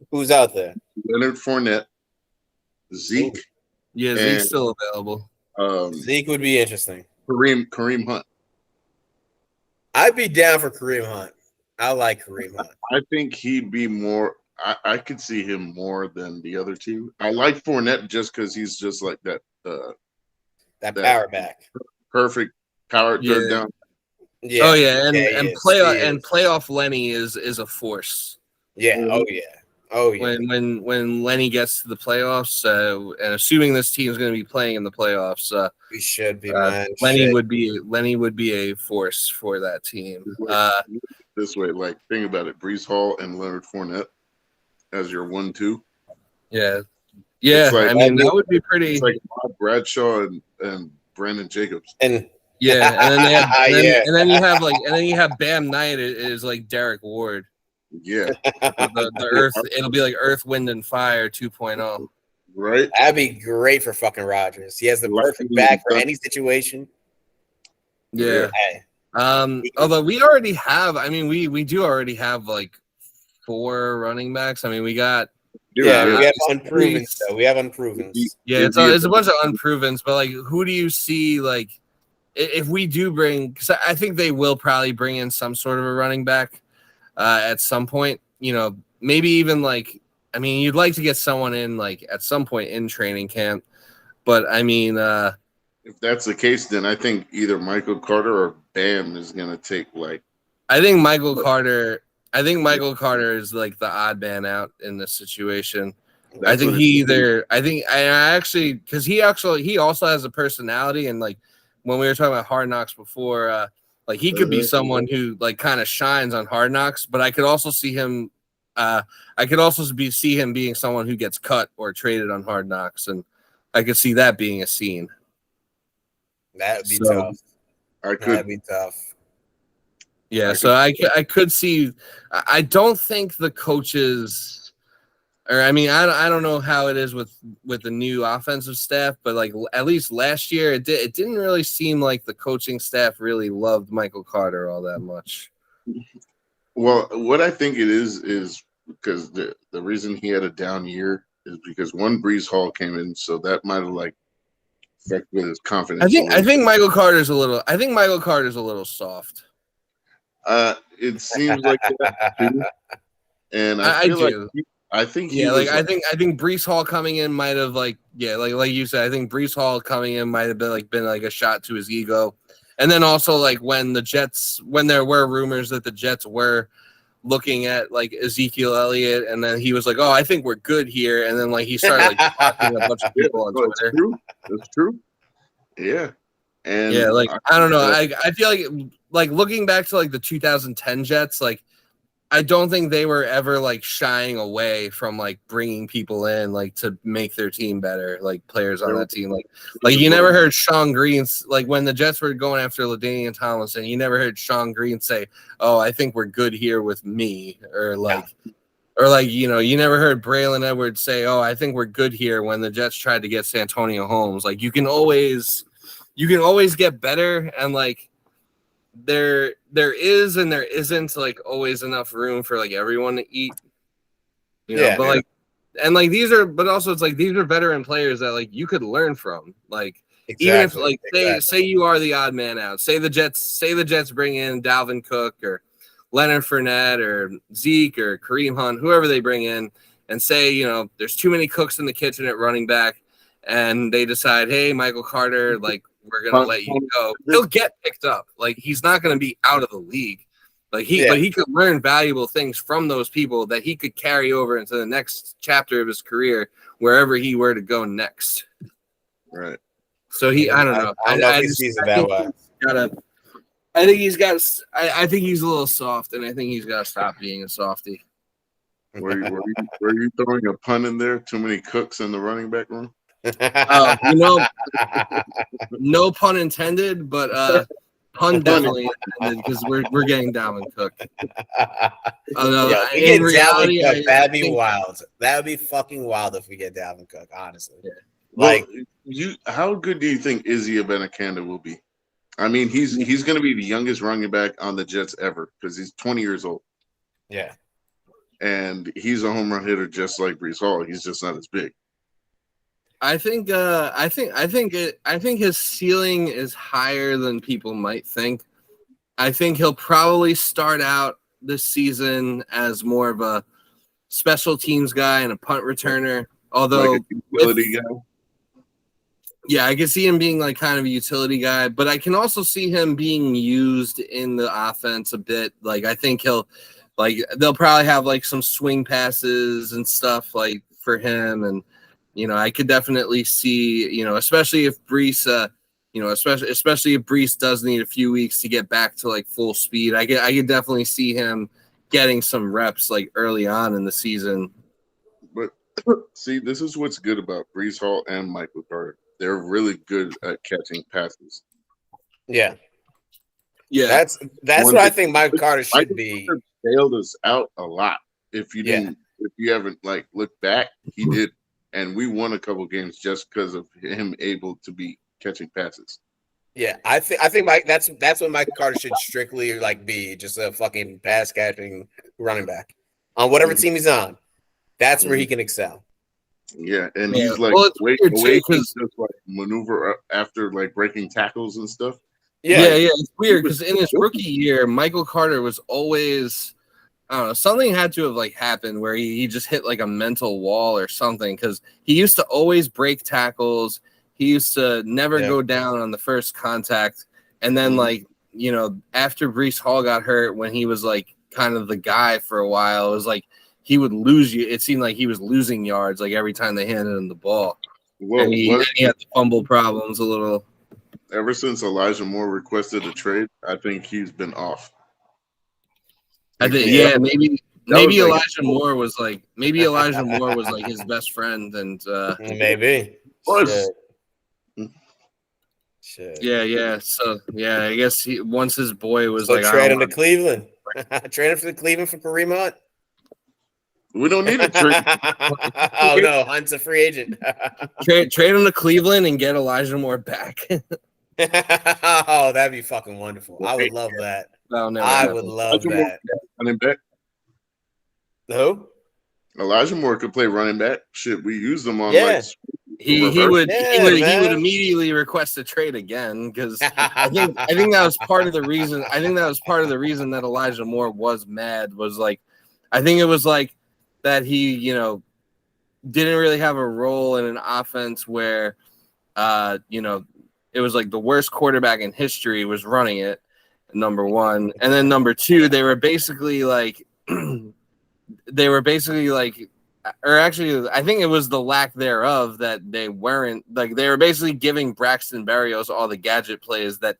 who's out there? Leonard Fournette, Zeke. Yeah, Zeke's still available. Zeke would be interesting. Kareem Hunt. I'd be down for Kareem Hunt. I like Kareem Hunt. I think he'd be more. I could see him more than the other 2. I like Fournette just because he's just like that. That power back. Perfect power third down. Yeah. Oh yeah, and playoff Lenny is a force. Yeah. Oh yeah. When Lenny gets to the playoffs, and assuming this team is going to be playing in the playoffs, we should be. Man. Lenny would be a force for that team. This way, like think about it: Breece Hall and Leonard Fournette as your 1-2. Yeah. Like, I mean that would be pretty. It's like Bob Bradshaw and Brandon Jacobs. And then they have, and then you have Bam Knight is like Derek Ward. Yeah. The Earth, it'll be like Earth, Wind, and Fire 2.0. Right. That'd be great for fucking Rodgers. He has the perfect back for any situation. Yeah. Although we already have, I mean, we do already have like 4 running backs. I mean, we got. We have unproven. So we have unproven. Yeah, it's a bunch of unprovens, but like, who do you see like if we do bring? Because I think they will probably bring in some sort of a running back at some point. Maybe even like, I mean, you'd like to get someone in like at some point in training camp, but I mean, if that's the case, then I think either Michael Carter or Bam is gonna take like. I think Michael Carter is like the odd man out in this situation. I think because he also has a personality, and like when we were talking about Hard Knocks before, like he could be someone who like kind of shines on Hard Knocks, but I could also see him. See him being someone who gets cut or traded on Hard Knocks, and I could see that being a scene. That would be tough. That'd be tough. Yeah, so I could see. I don't think the coaches, or I mean, I don't know how it is with the new offensive staff, but like at least last year, it didn't really seem like the coaching staff really loved Michael Carter all that much. Well, what I think it is because the reason he had a down year is because Brees Hall came in, so that might have like affected his confidence. I think Michael Carter's a little soft. It seems like that too. And I feel like I think Brees Hall coming in might have like you said, I think Brees Hall coming in might have been like a shot to his ego. And then also like when there were rumors that the Jets were looking at like Ezekiel Elliott, and then he was like, "Oh, I think we're good here," and then like he started like talking a bunch of people on Twitter. That's true. Yeah. And yeah, like I don't know. I feel like looking back to like the 2010 Jets, like I don't think they were ever like shying away from like bringing people in like to make their team better, like players on that team. Like you never heard Sean Green, like when the Jets were going after LaDainian Tomlinson, you never heard Sean Green say, "Oh, I think we're good here with me," or like you know, you never heard Braylon Edwards say, "Oh, I think we're good here," when the Jets tried to get Santonio Holmes. Like you can always get better, and like there is and there isn't like always enough room for like everyone to eat, you know. But like, and like these are veteran players that like you could learn from. Like even if like say you are the odd man out, say the Jets bring in Dalvin Cook or Leonard Fournette or Zeke or Kareem Hunt, whoever they bring in, and say, you know, there's too many cooks in the kitchen at running back, and they decide, hey, Michael Carter, like, we're gonna let you go. He'll get picked up. Like he's not gonna be out of the league. Like but he could learn valuable things from those people that he could carry over into the next chapter of his career, wherever he were to go next. Right. So I don't know. I don't know if he sees it that way. I think he's a little soft, and I think he's got to stop being a softie. Were you throwing a pun in there? Too many cooks in the running back room? You know, no pun intended, but pun definitely intended, because we're getting Dalvin Cook. In reality, Cook, that'd be wild. That would be fucking wild if we get Dalvin Cook. Honestly, like how good do you think Izzy Abanikanda will be? I mean, he's going to be the youngest running back on the Jets ever because he's 20 years old. Yeah, and he's a home run hitter just like Brees Hall. He's just not as big. I think his ceiling is higher than people might think. I think he'll probably start out this season as more of a special teams guy and a punt returner. Although, like a utility guy. Yeah, I can see him being like kind of a utility guy, but I can also see him being used in the offense a bit. Like I think they'll probably have like some swing passes and stuff like for him, and you know, I could definitely see, you know, especially if Brees, especially if Brees does need a few weeks to get back to like full speed. I could definitely see him getting some reps like early on in the season. But see, this is what's good about Brees Hall and Michael Carter. They're really good at catching passes. Yeah. That's what I think Michael Carter should be. Carter bailed us out a lot. If you haven't like looked back, he did. And we won a couple games just because of him able to be catching passes. Yeah, I think that's what Michael Carter should strictly like be, just a fucking pass catching running back on whatever team he's on. That's where he can excel. Yeah, and he's like just like maneuver after like breaking tackles and stuff. Yeah, it's weird because in his rookie year, Michael Carter was always, I don't know, something had to have like happened where he just hit like a mental wall or something, because he used to always break tackles. He used to never go down on the first contact. And then like, you know, after Brees Hall got hurt, when he was like kind of the guy for a while, it was like he would lose you. It seemed like he was losing yards like every time they handed him the ball. Well, and he had the fumble problems a little. Ever since Elijah Moore requested a trade, I think he's been off. I think maybe Elijah Moore was like his best friend, and maybe. Shit. Yeah. So yeah, I guess once his boy was So like, trade him to Cleveland. Trade him for the Cleveland for Kareem Hunt. We don't need a trade. Oh no, Hunt's a free agent. trade him to Cleveland and get Elijah Moore back. Oh, that'd be fucking wonderful. I would love that. I would love that. Running back. Who? Elijah Moore could play running back. Shit, we used him on he would immediately request a trade again because I think that was part of the reason. I think that was part of the reason that Elijah Moore was mad was like, I think it was like that he didn't really have a role in an offense where it was like the worst quarterback in history was running it, number one, and then number two, they were basically like. Or actually, I think it was the lack thereof that they weren't like they were basically giving Braxton Berrios all the gadget plays that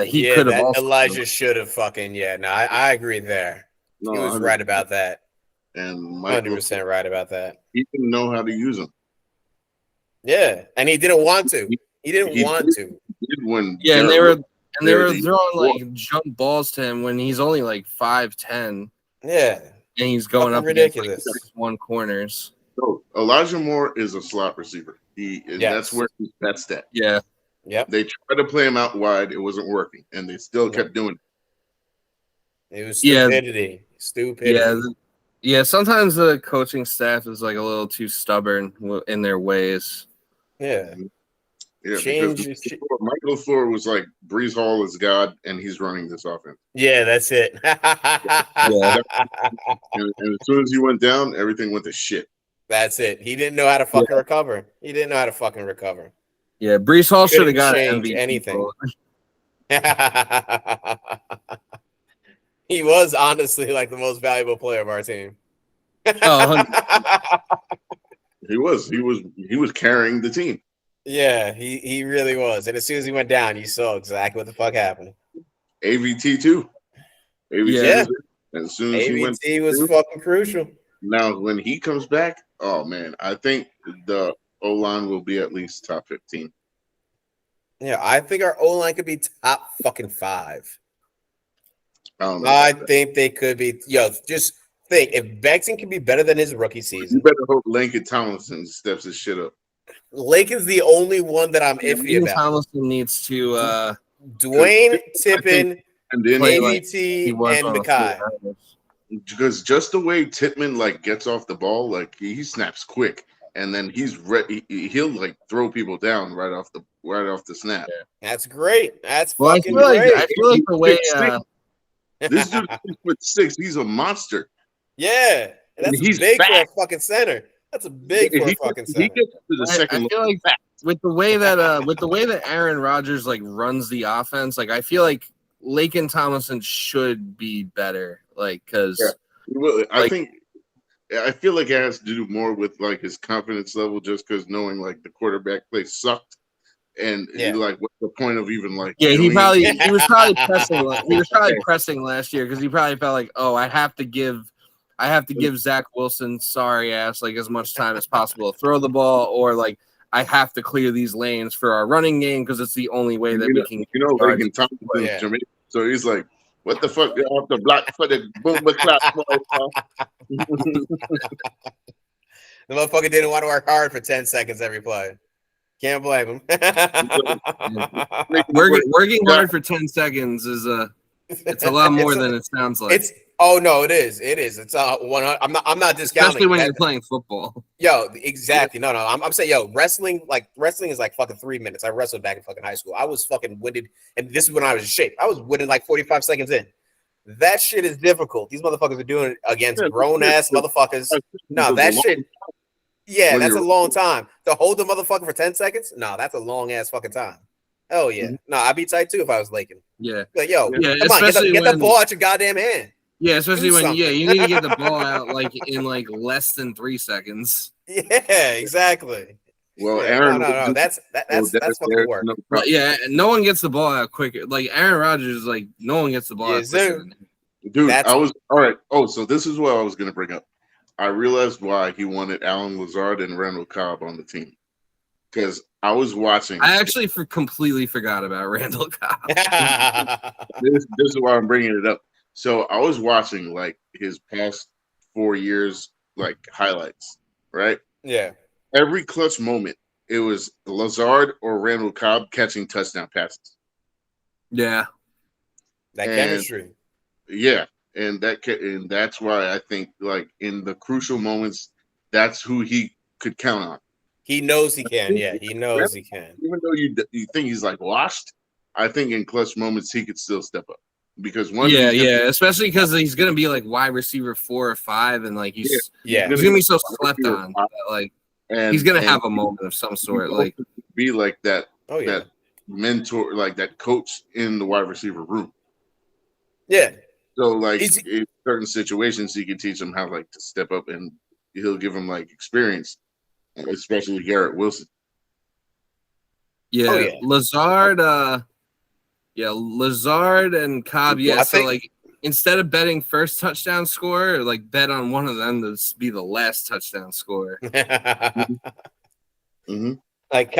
he could have. Elijah should have fucking No, I agree there. No, he was 100%. right about that. And 100% right about that. He didn't know how to use them. Yeah, and he didn't want to. He didn't want to. And they were throwing like jump balls to him when he's only like 5'10". Yeah. And he's going up ridiculous. Against one corners. So Elijah Moore is a slot receiver. That's where he's best at. Yeah. Yep. They tried to play him out wide. It wasn't working. And they still kept doing it. It was stupidity. Stupidity. Yeah, sometimes the coaching staff is like a little too stubborn in their ways. Yeah. Yeah, Michael LaFleur was like, Brees Hall is God, and he's running this offense. Yeah, that's it. And as soon as he went down, everything went to shit. That's it. He didn't know how to fucking recover. He didn't know how to fucking recover. Yeah, Brees Hall should have got MVP. Anything. He was honestly like the most valuable player of our team. He was carrying the team. Yeah, he really was. And as soon as he went down, you saw exactly what the fuck happened. AVT too. AVT as soon as he went was fucking crucial. Now, when he comes back, oh man, I think the O-line will be at least top 15. Yeah, I think our O-line could be top fucking 5. I think they could be. Just think if Bexton can be better than his rookie season. You better hope Lincoln Tomlinson steps his shit up. Lincoln's the only one that I'm iffy about. Tomlinson needs to Dwayne, Tippin, and then AVT, and Mekhi. Because just the way Tippmann like gets off the ball, like he snaps quick, and then he's ready. He'll like throw people down right off the snap. Yeah. That's great. That's fucking great. I feel like the way this dude's 6'6", he's a monster. Yeah, and he's big for a fucking center. That's a big for a fucking center. He gets to the second. I feel like with the way that Aaron Rodgers like runs the offense, like I feel like Laken Tomlinson should be better. Like because I feel like it has to do more with like his confidence level, just because knowing like the quarterback play sucked. And like, what's the point of even like? Yeah, he was probably pressing. He was probably pressing last year because he probably felt like, oh, I have to give Zach Wilson sorry ass like as much time as possible to throw the ball, or like I have to clear these lanes for our running game because it's the only way that we can. Like Jamaican, so he's like, what the fuck? You off the block for the boomer clap. The motherfucker didn't want to work hard for 10 seconds every play. Can't blame him. Working hard for 10 seconds is it's a lot more than it sounds like. No, it is. It's 100. I'm not discounting. Especially when you're playing football. Yo, exactly. No. I'm saying, wrestling is like fucking 3 minutes. I wrestled back in fucking high school. I was fucking winded, and this is when I was in shape. I was winded like 45 seconds in. That shit is difficult. These motherfuckers are doing it against grown ass motherfuckers. No, that shit. Yeah, that's a long time. To hold the motherfucker for 10 seconds? No, that's a long ass fucking time. Oh yeah. Mm-hmm. No, I'd be tight too if I was Lakin. Yeah. Like, yo, come on, get the ball out your goddamn hand. Yeah, especially when you need to get the ball out like in like less than 3 seconds. Yeah, exactly. Well, Aaron, no. That's fucking work. Yeah, no one gets the ball out quicker. Like Aaron Rodgers is like no one gets the ball out quicker. Dude, I was all right. Oh, so this is what I was gonna bring up. I realized why he wanted Alan Lazard and Randall Cobb on the team. Because I was watching. I actually completely forgot about Randall Cobb. This is why I'm bringing it up. So I was watching like his past 4 years, like highlights, right? Yeah. Every clutch moment, it was Lazard or Randall Cobb catching touchdown passes. Yeah. That chemistry. Yeah. And that's why I think like in the crucial moments, that's who he could count on. He knows he can. Yeah, he knows he can. Even though you think he's like washed, I think in clutch moments he could still step up because especially because he's gonna be like wide receiver 4 or 5, and like he's gonna be so slept on. Like he's gonna have a moment of some sort. Like be like that. That mentor, like that coach in the wide receiver room. Yeah. So like in certain situations, he can teach him how like to step up, and he'll give him like experience. Especially Garrett Wilson. Yeah, Lazard. Lazard and Cobb. Yeah, so like instead of betting first touchdown scorer, like bet on one of them to be the last touchdown scorer. Mm-hmm. Like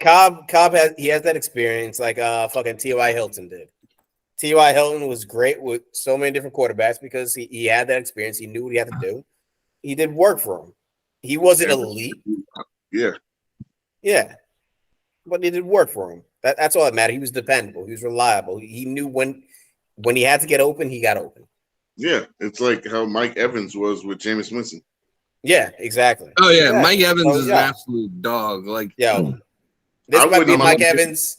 Cobb has that experience, like fucking T.Y. Hilton did. T.Y. Hilton was great with so many different quarterbacks because he had that experience. He knew what he had to do. He did work for him. He wasn't elite. Yeah. Yeah. But it did work for him. That's all that mattered. He was dependable. He was reliable. He knew when he had to get open, he got open. Yeah. It's like how Mike Evans was with Jameis Winston. Yeah, exactly. Oh, yeah. Exactly. Mike Evans is an absolute dog. Like, this might be Mike Evans,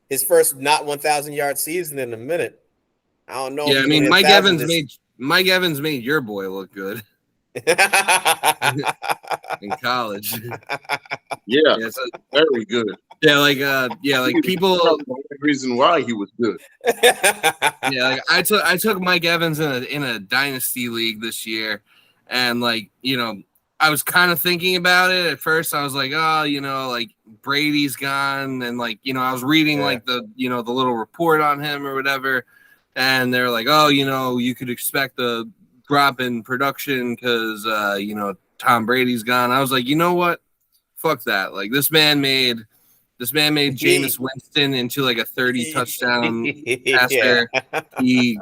his first not 1,000-yard season in a minute. I don't know. Yeah, I mean, Mike Evans made your boy look good. In college. Yeah, so, very good. Yeah, like people. The reason why he was good. Yeah, like I took Mike Evans in a dynasty league this year, and like I was kind of thinking about it at first. I was like, oh, like Brady's gone, and like I was reading like the the little report on him or whatever, and they're like, oh, you could expect a drop in production because Tom Brady's gone. I was like, you know what? Fuck that. Like this man made Jameis Winston into like a 30 touchdown passer. He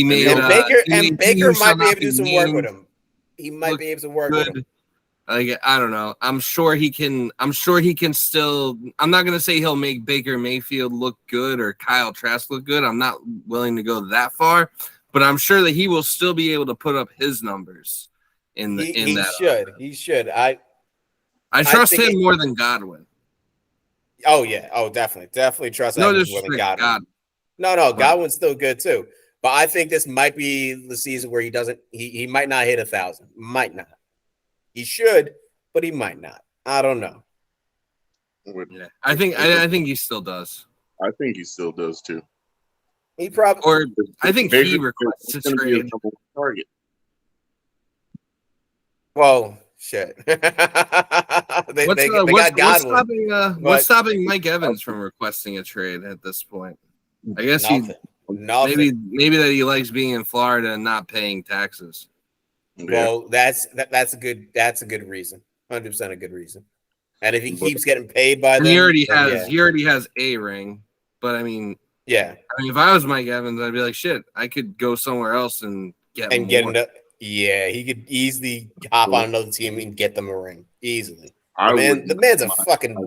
made Baker might be able to do some work with him. He might be able to work with him. Like I don't know. I'm sure he can still. I'm not gonna say he'll make Baker Mayfield look good or Kyle Trask look good. I'm not willing to go that far. But I'm sure that he will still be able to put up his numbers in that. He should. I trust him more than Godwin. Oh yeah. Oh, definitely trust him more than Godwin. No, Godwin's still good too. But I think this might be the season where he might not hit 1,000. Might not. He should, but he might not. I don't know. Yeah, I think he still does. I think he still does too. He probably, or I think he requests a trade. Target. Well, shit. What's stopping Mike Evans from requesting a trade at this point? I guess maybe that he likes being in Florida and not paying taxes. Well, that's a good reason. 100% a good reason. And if he keeps getting paid by them, he already has a ring. But I mean, yeah. I mean, if I was Mike Evans, I'd be like, shit, I could go somewhere else and get more. He could easily hop on another team and get them a ring easily. The man's a fucking.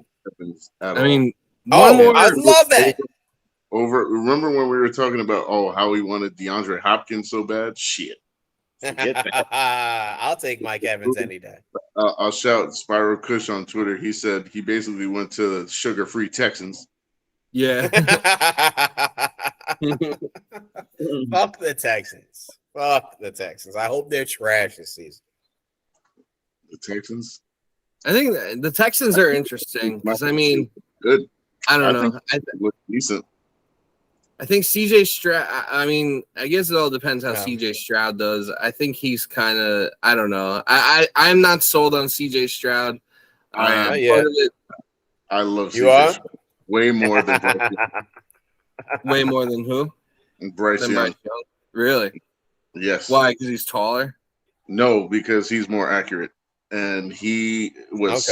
I mean, I love that. Remember when we were talking about how he wanted DeAndre Hopkins so bad? Shit. I'll take Mike Evans any day. I'll shout Spyro Kush on Twitter. He said he basically went to the sugar-free Texans. Yeah. Fuck the Texans. I hope they're trash this season. The Texans? I think the Texans are interesting because, I mean, good. I don't know. I think look decent. I think CJ Stroud, I mean, I guess it all depends how CJ Stroud does. I think he's kind of, I don't know. I'm not sold on CJ Stroud. I love you CJ are? Stroud way more than Bryce. Way more than who? Bryce Young. Really? Yes. Why? Because he's taller? No, because he's more accurate. And he was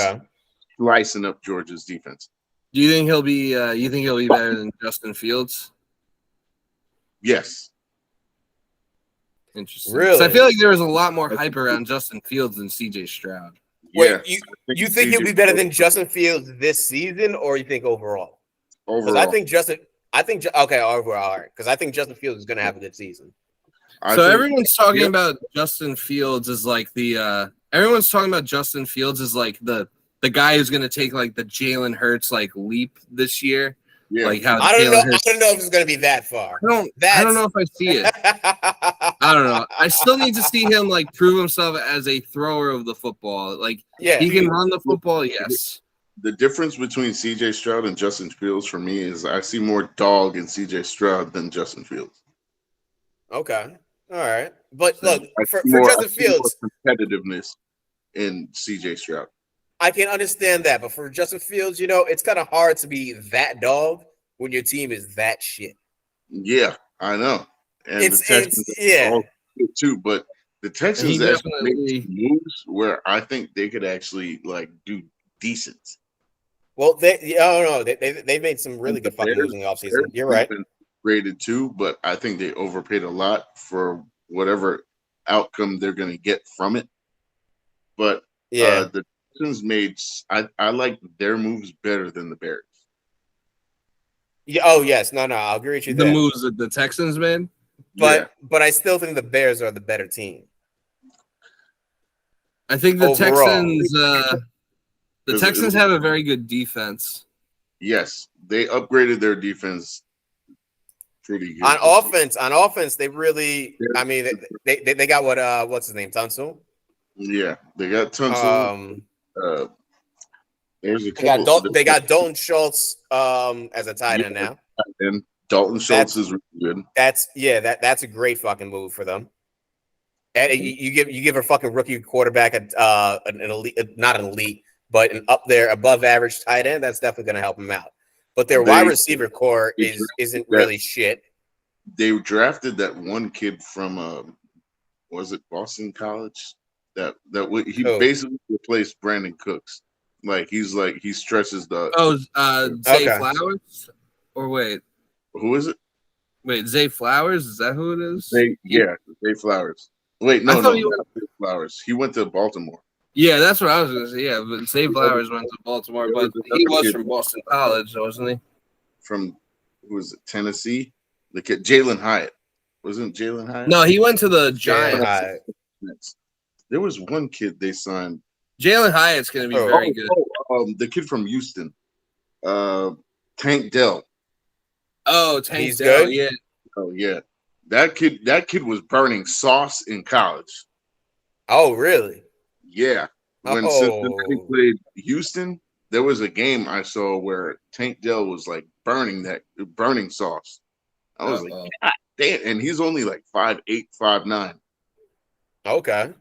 slicing up Georgia's defense. Do you think he'll be? You think he'll be better than Justin Fields? Yes. Interesting. Really? I feel like there was a lot more hype around Justin Fields than C.J. Stroud. Yeah. Wait, you think he'll be better than Justin Fields this season, or you think overall? Because I think overall, all right. Because I think Justin Fields is going to have a good season. So everyone's talking about Justin Fields as like the everyone's talking about Justin Fields as like the guy who's going to take like the Jalen Hurts like leap this year. Yeah. Like how I don't know if it's going to be that far. I don't know if I see it. I don't know. I still need to see him like prove himself as a thrower of the football. Like he can run the football, yes. The difference between C.J. Stroud and Justin Fields for me is I see more dog in C.J. Stroud than Justin Fields. Okay. All right. But look, for Justin Fields, competitiveness in C.J. Stroud. I can understand that, but for Justin Fields, it's kind of hard to be that dog when your team is that shit. Yeah, I know. And the Texans all good too, but the Texans actually make moves where I think they could actually like do decent. Well, they made some really good fucking moves in the offseason. You're right. Rated too, but I think they overpaid a lot for whatever outcome they're going to get from it. But the Texans made I like their moves better than the Bears. Yeah. Oh yes. No. I'll agree with you. The moves that the Texans made, but I still think the Bears are the better team. I think the Texans have a very good defense. Yes, they upgraded their defense pretty good. On offense, they really. I mean, they got what's his name, Tunsil. Yeah, they got Tunsil. There's a they got Dalton Schultz as a tight end now. And Dalton Schultz is really good. That's a great fucking move for them. And you give a fucking rookie quarterback an elite, not an elite, but an up there above average tight end. That's definitely going to help him out. But their wide receiver core isn't really shit. They drafted that one kid from was it Boston College? He basically replaced Brandon Cooks. He stretches the Zay Flowers, or wait, who is it? Wait, Zay Flowers, is that who it is? Zay Flowers. Wait, no, Zay Flowers. He went to Baltimore. Yeah, that's what I was gonna say. Yeah, but Zay Flowers went to Baltimore, but he was from Boston College, wasn't he? From who was it? Tennessee. The kid Jalen Hyatt. Wasn't Jalen Hyatt? No, he went to the Giants. There was one kid they signed. Jalen Hyatt's going to be very good. The kid from Houston, Tank Dell. Oh, Tank Dell, yeah. Oh, yeah. That kid was burning sauce in college. Oh, really? Yeah. When Cincinnati played Houston, there was a game I saw where Tank Dell was like burning sauce. I was like, God damn. And he's only like 5'8", 5'9". Okay.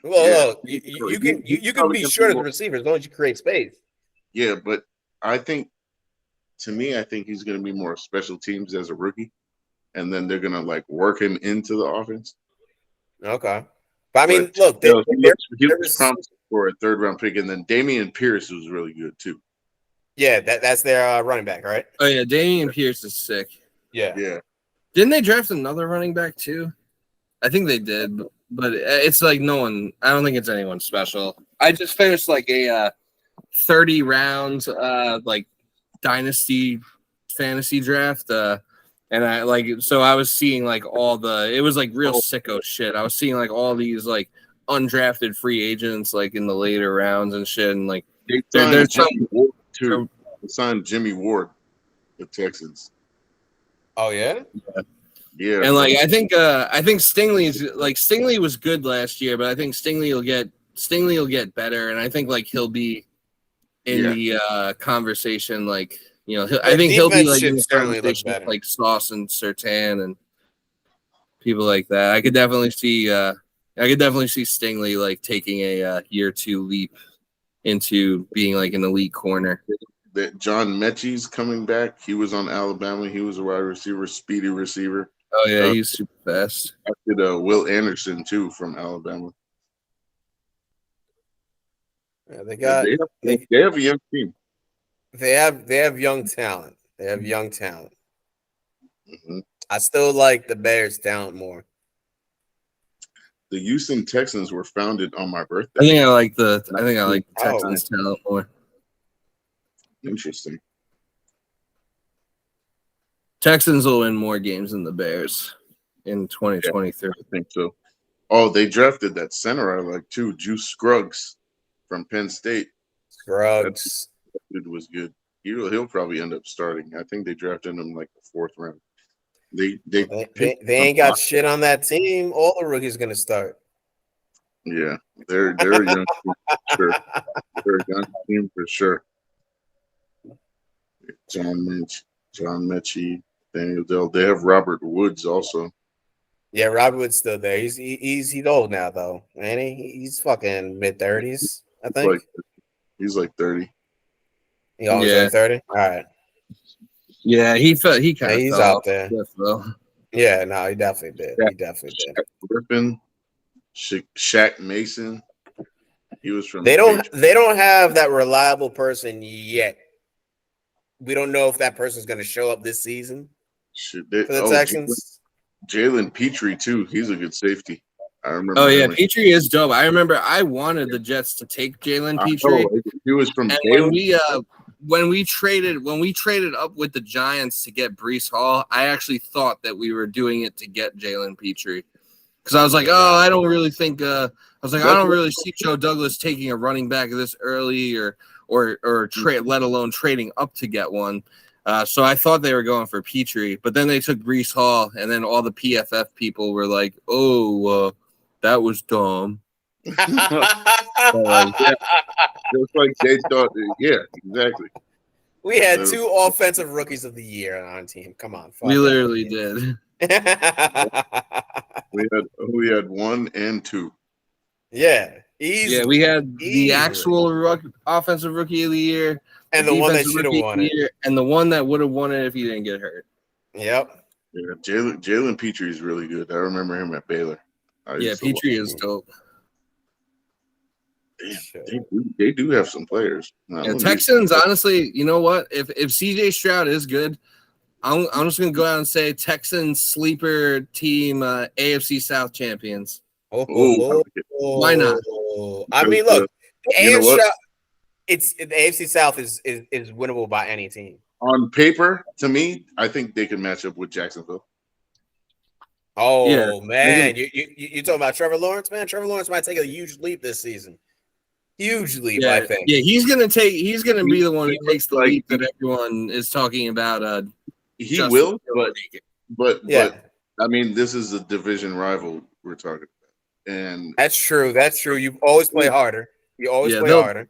Well, you can be short as a receiver as long as you create space. Yeah, but I think he's going to be more special teams as a rookie, and then they're going to like work him into the offense. Okay, but I mean, look, he was promised for a third-round pick, and then Dameon Pierce was really good too. Yeah, that's their running back, right? Oh yeah, Dameon Pierce is sick. Yeah. Didn't they draft another running back too? I think they did, but it's like no one. I don't think it's anyone special. I just finished like a 30 rounds like dynasty fantasy draft, and I was seeing like it was like real sicko shit. I was seeing like all these like undrafted free agents like in the later rounds and shit, and like there's some too. They signed Jimmy Ward, the Texans. Oh yeah. Yeah, and like I think Stingley was good last year, but I think Stingley will get better, and I think like he'll be in the conversation. Like I think he'll be like in the conversation with, like Sauce and Surtain and people like that. I could definitely see Stingley like taking a year 2 leap into being like an elite corner. That John Mechie's coming back. He was on Alabama. He was a wide receiver, speedy receiver. Oh yeah, he's super fast. I did Will Anderson too from Alabama. Yeah, they got they have a young team. they have young talent. They have young talent. Mm-hmm. I still like the Bears talent more. The Houston Texans were founded on my birthday. I think I like the Texans talent more. Interesting. Texans will win more games than the Bears in 2023. I think so. Oh, they drafted that center I like too, Juice Scruggs from Penn State. Scruggs. That dude was good. He'll probably end up starting. I think they drafted him like the 4th round. They ain't got shit on that team. All the rookies gonna start. Yeah, they're a young team for sure. They're a young team for sure. John Mechie, Daniel Dell. They have Robert Woods also. Yeah, Robert Wood's still there. He's old now though, and he's fucking mid-30s, I think. He's like 30. He always like 30. All right. Yeah, he's out there. Though. Yeah, no, he definitely did. He definitely did. Griffin, Shaq Mason. He was from. They don't have that reliable person yet. We don't know if that person's going to show up this season for the Texans. Jalen Petrie too. He's a good safety. I remember. Oh yeah, Petrie is dope. I remember I wanted the Jets to take Jalen Petrie. He was from. And when we traded up with the Giants to get Breece Hall, I actually thought that we were doing it to get Jalen Petrie, because I was like, I don't really think. I don't really see Joe Douglas taking a running back this early, or trade, let alone trading up to get one. So I thought they were going for Petrie, but then they took Breece Hall, and then all the PFF people were like, that was dumb. Just like they thought. Yeah, exactly. We had 2 offensive rookies of the year on our team. Come on. We literally did. we had 1 and 2. Yeah. Easy. Yeah, we had the actual offensive rookie of the year, and the one that should have won it, and the one that would have won it if he didn't get hurt. Yep. Yeah, Jalen Petrie is really good. I remember him at Baylor. Yeah, Petrie is dope. Damn, they do have some players. Texans, honestly, you know what? If CJ Stroud is good, I'm just gonna go out and say Texans sleeper team, AFC South champions. Why not? I mean, look, the AFC South is winnable by any team. On paper, to me, I think they can match up with Jacksonville. Oh yeah. Man, you talking about Trevor Lawrence? Man, Trevor Lawrence might take a huge leap this season. Huge leap, I think. Yeah, he's gonna be the one who takes the leap that everyone is talking about. He will, but I mean, this is a division rival we're talking about, and that's true. You always play harder. Harder.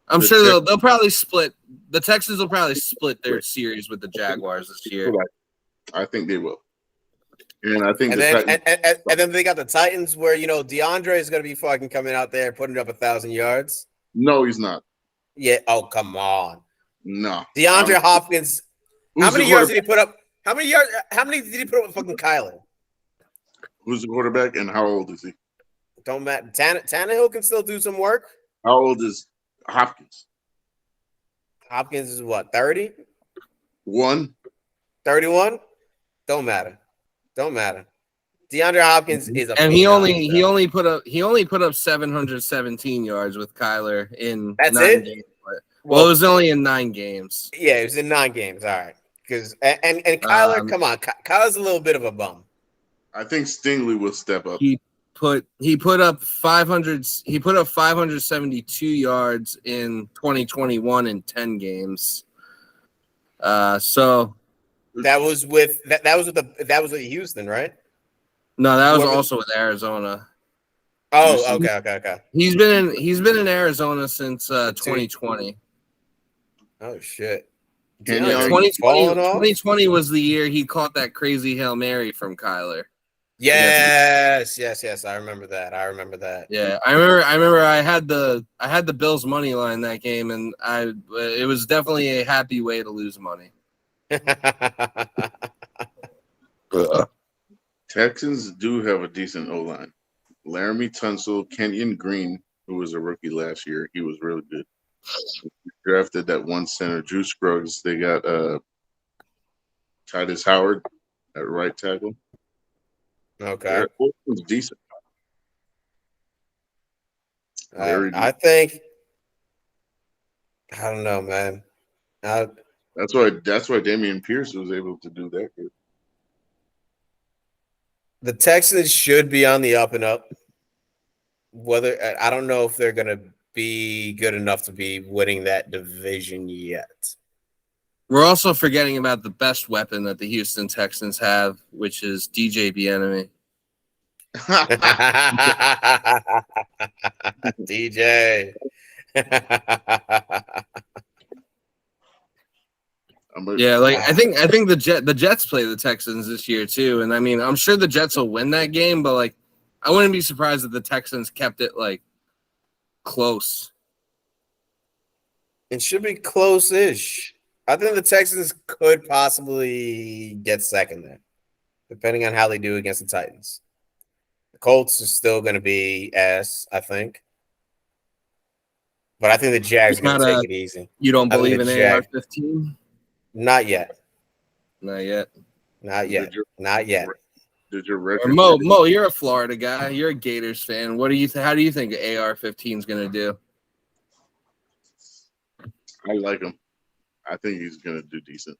I'm sure they'll probably split. The Texans will probably split their series with the Jaguars this year. I think they will. And I think and then they got the Titans where DeAndre is going to be fucking coming out there putting up 1,000 yards. No, he's not. Yeah. Oh, come on. No. DeAndre Hopkins. How many yards did he put up? How many did he put up with fucking Kyler? Who's the quarterback and how old is he? Don't matter. Tannehill can still do some work. How old is Hopkins? Hopkins is what, 30? 31? Don't matter. DeAndre Hopkins is and he only put up 717 yards with Kyler in 9 games. Well, it was only in 9 games. Yeah, it was in 9 games. All right, because and Kyler, come on, Kyler's a little bit of a bum. I think Stingley will step up. He put up 572 yards in 2021 in 10 games. So that was with Houston, right? No, that was also with Arizona. Oh, okay. He's been in Arizona since 2020. Oh shit. 2020 was the year he caught that crazy Hail Mary from Kyler. Yes. I remember that. Yeah, I remember. I had the Bills money line that game, and it was definitely a happy way to lose money. Texans do have a decent O-line. Laramie Tunsil, Kenyon Green, who was a rookie last year. He was really good. We drafted that one center, Drew Scruggs. They got Titus Howard at right tackle. Okay. Eric was decent. I think. I don't know, man. That's why Damian Pierce was able to do that good. The Texans should be on the up and up. Whether I don't know if they're going to be good enough to be winning that division yet. We're also forgetting about the best weapon that the Houston Texans have, which is DJ Bieniemy. DJ. Yeah, like I think the Jets play the Texans this year too, and I mean I'm sure the Jets will win that game, but like I wouldn't be surprised if the Texans kept it like close. It should be close-ish. I think the Texans could possibly get second there, depending on how they do against the Titans. The Colts are still going to be ass, I think. But I think the Jags are going to take it easy. You don't believe in AR-15? Not yet. Not yet. Not yet. Not yet. Did your record? Mo, you're a Florida guy. You're a Gators fan. What do you? How do you think AR-15 is going to do? I like him. I think he's going to do decent.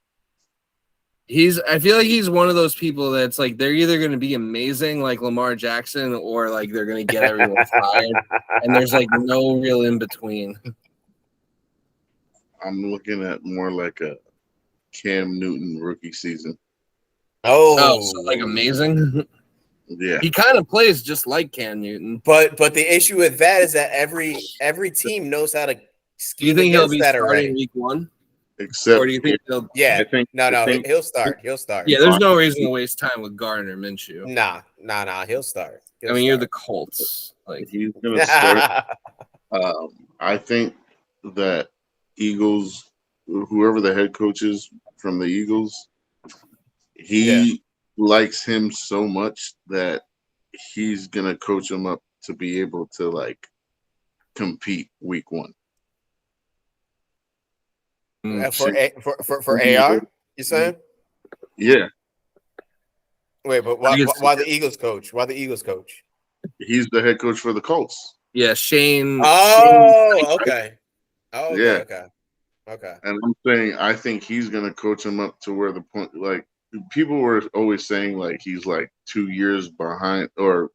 I feel like he's one of those people that's like they're either going to be amazing like Lamar Jackson or like they're going to get everyone fired, and there's like no real in between. I'm looking at more like a Cam Newton rookie season. Oh, so like amazing. Yeah, he kind of plays just like Cam Newton. But the issue with that is that every team knows how to. Do you think he'll be starting week 1? Except, or do you think he'll? Yeah, he'll start. He'll start. Yeah, there's no reason to waste time with Gardner Minshew. Nah. He'll start. You're the Colts. Like he's gonna start. I think that Eagles, whoever the head coach is from the Eagles, he likes him so much that he's gonna coach him up to be able to like compete week 1. For AR, you saying? Yeah. Wait, but why the Eagles coach? Why the Eagles coach? He's the head coach for the Colts. Yeah, Shane. Oh, okay. Oh, yeah. Okay. And I'm saying I think he's gonna coach him up to where the point, like people were always saying, like he's like 2 years behind, or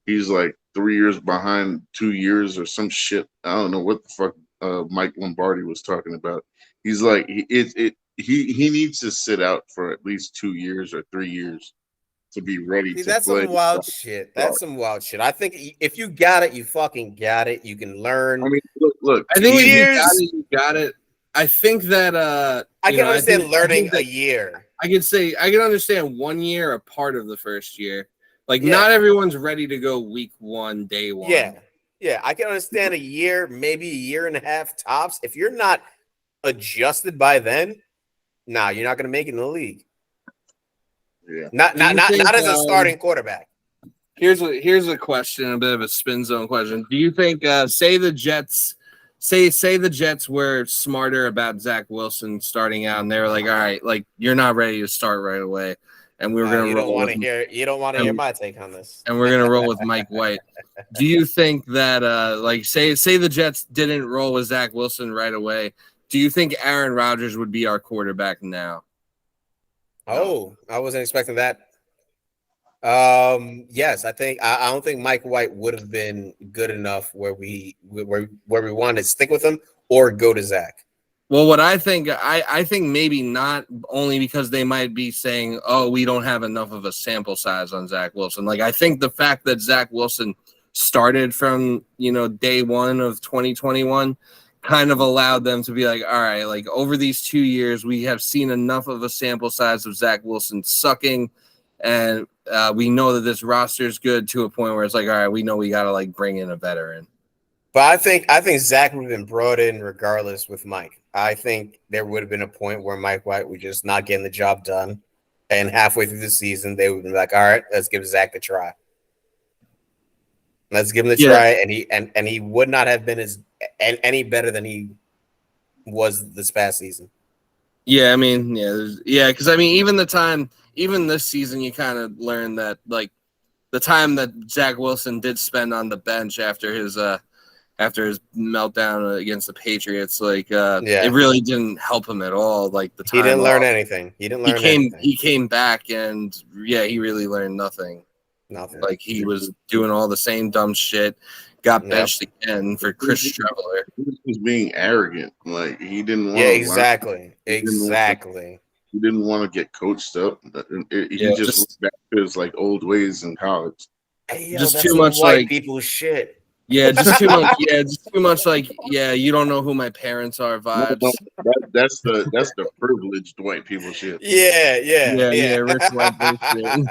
he's like 3 years behind 2 years, or some shit. I don't know what the fuck Mike Lombardi was talking about. He's like he needs to sit out for at least 2 years or 3 years to be ready to that's play. Some wild shit. That's some wild shit. I think if you got it, you fucking got it. You can learn. I mean, look. I think if you got it. I think that I can understand learning a year. I can understand 1 year, a part of the first year. Like not everyone's ready to go week 1, day 1. Yeah. I can understand a year, maybe a year and a half tops. If you're not adjusted by then, you're not going to make it in the league. Yeah. Not as a starting quarterback. Here's a question, a bit of a spin zone question. Do you think say the Jets were smarter about Zach Wilson starting out and they were like, all right, like you're not ready to start right away. And we were going to roll. You don't want to hear my take on this. And we're going to roll with Mike White. Do you think that like say the Jets didn't roll with Zach Wilson right away? Do you think Aaron Rodgers would be our quarterback now? Oh, I wasn't expecting that. Yes, I think I don't think Mike White would have been good enough where we wanted to stick with him or go to Zach. Well, what I think maybe not, only because they might be saying, oh, we don't have enough of a sample size on Zach Wilson. Like I think the fact that Zach Wilson started from day 1 of 2021 kind of allowed them to be like, all right, like over these 2 years, we have seen enough of a sample size of Zach Wilson sucking, and we know that this roster is good to a point where it's like, all right, we know we got to like bring in a veteran. But I think Zach would have been brought in regardless with Mike. I think there would have been a point where Mike White was just not getting the job done, and halfway through the season, they would be like, all right, let's give Zach a try. Let's give him the try, and he would not have been any better than he was this past season. Yeah, I mean, because I mean, even this season, you kind of learned that like the time that Zach Wilson did spend on the bench after his meltdown against the Patriots, like it really didn't help him at all. Like the time he didn't learn anything. He came back and he really learned nothing. Nothing. Like he was doing all the same dumb shit. Got benched again for Chris Streveler. He was being arrogant. Like he didn't want. Yeah, exactly. He didn't want to get coached up. He just looked back to his like old ways in college. Hey, just too much white people shit. Yeah, just too much. Yeah, just too much. Like, you don't know who my parents are vibes. That's the privileged white people shit. Yeah. Rich white bullshit.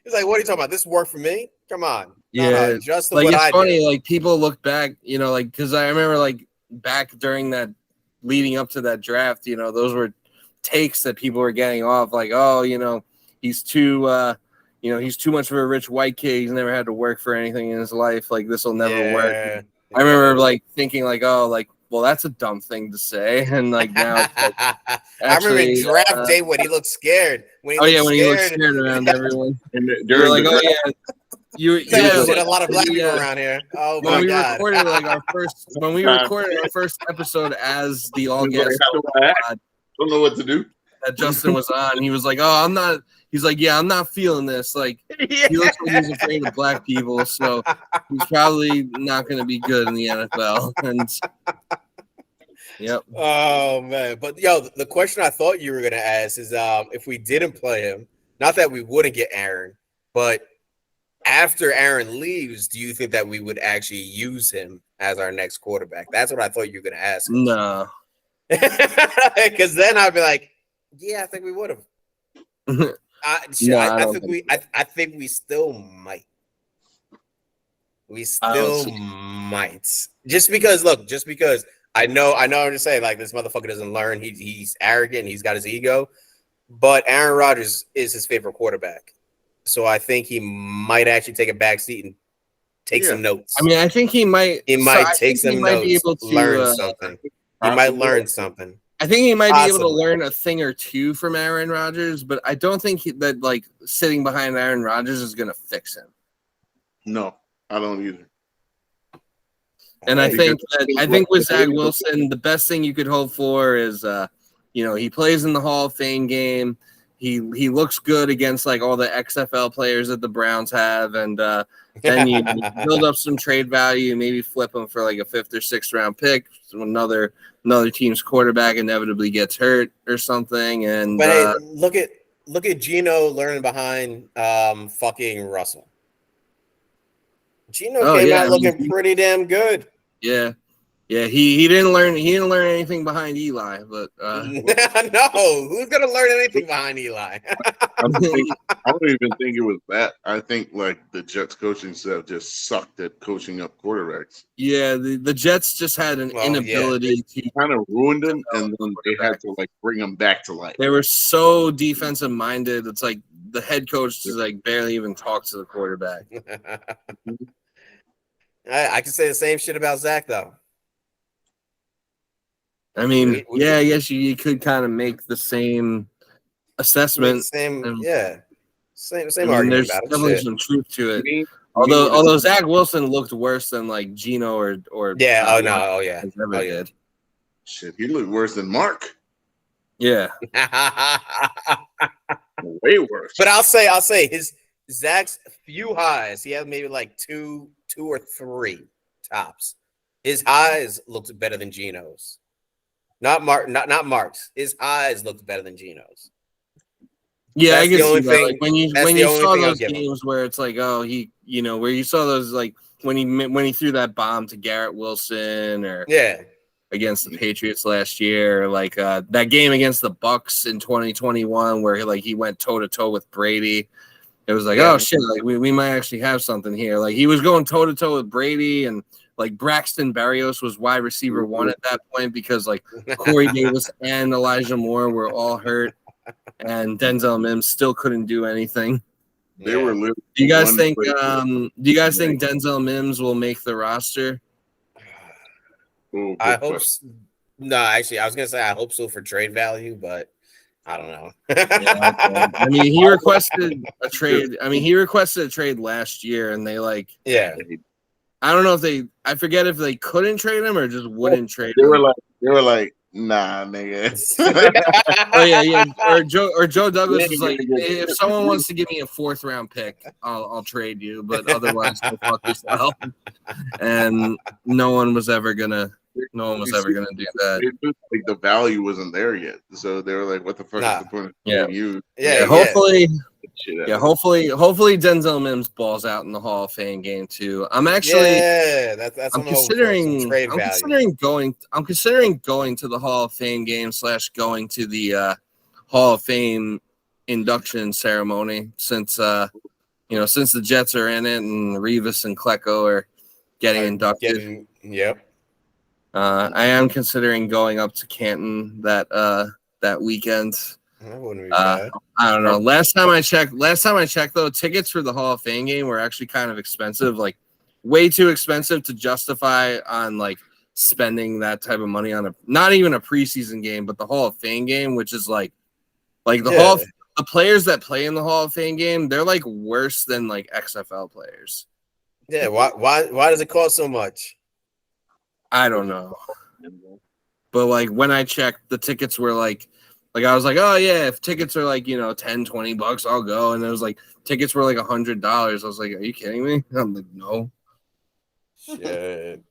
He's like, what are you talking about? This worked for me? Come on. No, just like what it's I funny. did. Like people look back, like because I remember like back during that leading up to that draft, those were takes that people were getting off. Like, oh, he's too. He's too much of a rich white kid. He's never had to work for anything in his life. Like, this will never work. I remember, like, thinking, like, oh, like, well, that's a dumb thing to say. And, like, now it's like, I remember draft day when he looked scared. When he looked scared around everyone. And you're like, oh, yeah. Like, a lot of black people around here. Oh, my God. When we recorded our first episode as the all guest I don't know what to do. That Justin was on, he was like, oh, I'm not. He's like, yeah, I'm not feeling this. Like, he looks like he's afraid of black people, so he's probably not going to be good in the NFL. And yep. Oh man, but the question I thought you were going to ask is, if we didn't play him, not that we wouldn't get Aaron, but after Aaron leaves, do you think that we would actually use him as our next quarterback? That's what I thought you were going to ask. No, because then I'd be like, yeah, I think we would have. I think we still might. We still might. Just because I know I'm just saying, like, this motherfucker doesn't learn. He's arrogant, he's got his ego. But Aaron Rodgers is his favorite quarterback. So I think he might actually take a back seat and take some notes. I mean, I think he might take some notes, be able to learn something. He might learn something. I think he might be able to learn a thing or two from Aaron Rodgers, but I don't think that like sitting behind Aaron Rodgers is going to fix him. No, I don't either. And I think with Zach Wilson, the best thing you could hope for is, he plays in the Hall of Fame game. He looks good against like all the XFL players that the Browns have, and then you build up some trade value, maybe flip him for like a 5th or 6th round pick. So another team's quarterback inevitably gets hurt or something. And but hey, look at Geno learning behind fucking Russell. Geno came out looking pretty damn good. Yeah. Yeah, he didn't learn anything behind Eli, but no, who's gonna learn anything behind Eli? I don't even think it was that. I think like the Jets coaching staff just sucked at coaching up quarterbacks. Yeah, the Jets just had an inability to kind of ruined them, and then they had to like bring them back to life. They were so defensive minded. It's like the head coach just like barely even talks to the quarterback. I can say the same shit about Zach though. I mean, I guess you could kind of make the same assessment. Same argument. There's definitely some truth to it. Although Zach Wilson looked worse than like Geno or ever did. Shit, he looked worse than Mark. Yeah, way worse. But I'll say Zach's few highs. He had maybe like two or three tops. His highs looked better than Geno's. Not Mark's. His highs looked better than Geno's. Yeah, I guess like when you saw those games where it's like, oh, where you saw those like when he threw that bomb to Garrett Wilson or against the Patriots last year, or like that game against the Bucks in 2021 where he went toe to toe with Brady. It was like, oh shit, like we might actually have something here. Like he was going toe to toe with Brady, and like Braxton Berrios was wide receiver 1 at that point because like Corey Davis and Elijah Moore were all hurt, and Denzel Mims still couldn't do anything. They were literally. Do you guys one think? play- Do you guys think Denzel Mims will make the roster? Oh, I good hope. question. No, actually, I was gonna say I hope so for trade value, but I don't know. Yeah, okay. I mean, he requested a trade. I mean, he requested a trade last year, and they Yeah. I don't know if I forget if they couldn't trade him or just wouldn't trade They him. were like, nah, nigga. Oh yeah. Or Joe Douglas was like, if someone wants to give me a 4th round pick, I'll trade you, but otherwise, go fuck yourself. And no one was ever gonna do that. Like the value wasn't there yet, so they were like, "What the fuck is the point of you?" Hopefully Denzel Mims balls out in the Hall of Fame game too. I'm actually that's I'm considering going to the Hall of Fame game / going to the Hall of Fame induction ceremony since since the Jets are in it and Revis and Klecko are getting inducted. I am considering going up to Canton that weekend. That wouldn't be bad. I don't know. Last time I checked though, tickets for the Hall of Fame game were actually kind of expensive, like way too expensive to justify on like spending that type of money on not even a preseason game, but the Hall of Fame game, which is like the players that play in the Hall of Fame game, they're like worse than like XFL players. Yeah, why does it cost so much? I don't know. But like when I checked, the tickets were like I was like, oh yeah, if tickets are like, $10-$20, I'll go. And it was like tickets were like $100. I was like, are you kidding me? I'm like, no. Shit.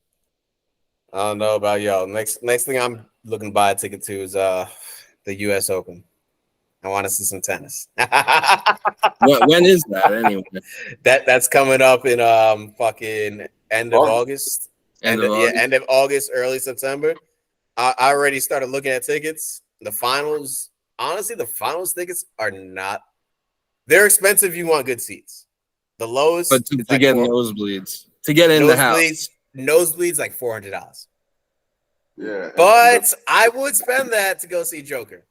I don't know about y'all. Next thing I'm looking to buy a ticket to is the US Open. I want to see some tennis. When is that anyway? That's coming up in fucking end of August. End of August, early September. I already started looking at tickets. The finals, honestly, the finals tickets are not. They're expensive if you want good seats. The lowest, but to get nosebleeds, to get in the house, nosebleeds like $400. Yeah, but I would spend that to go see Joker.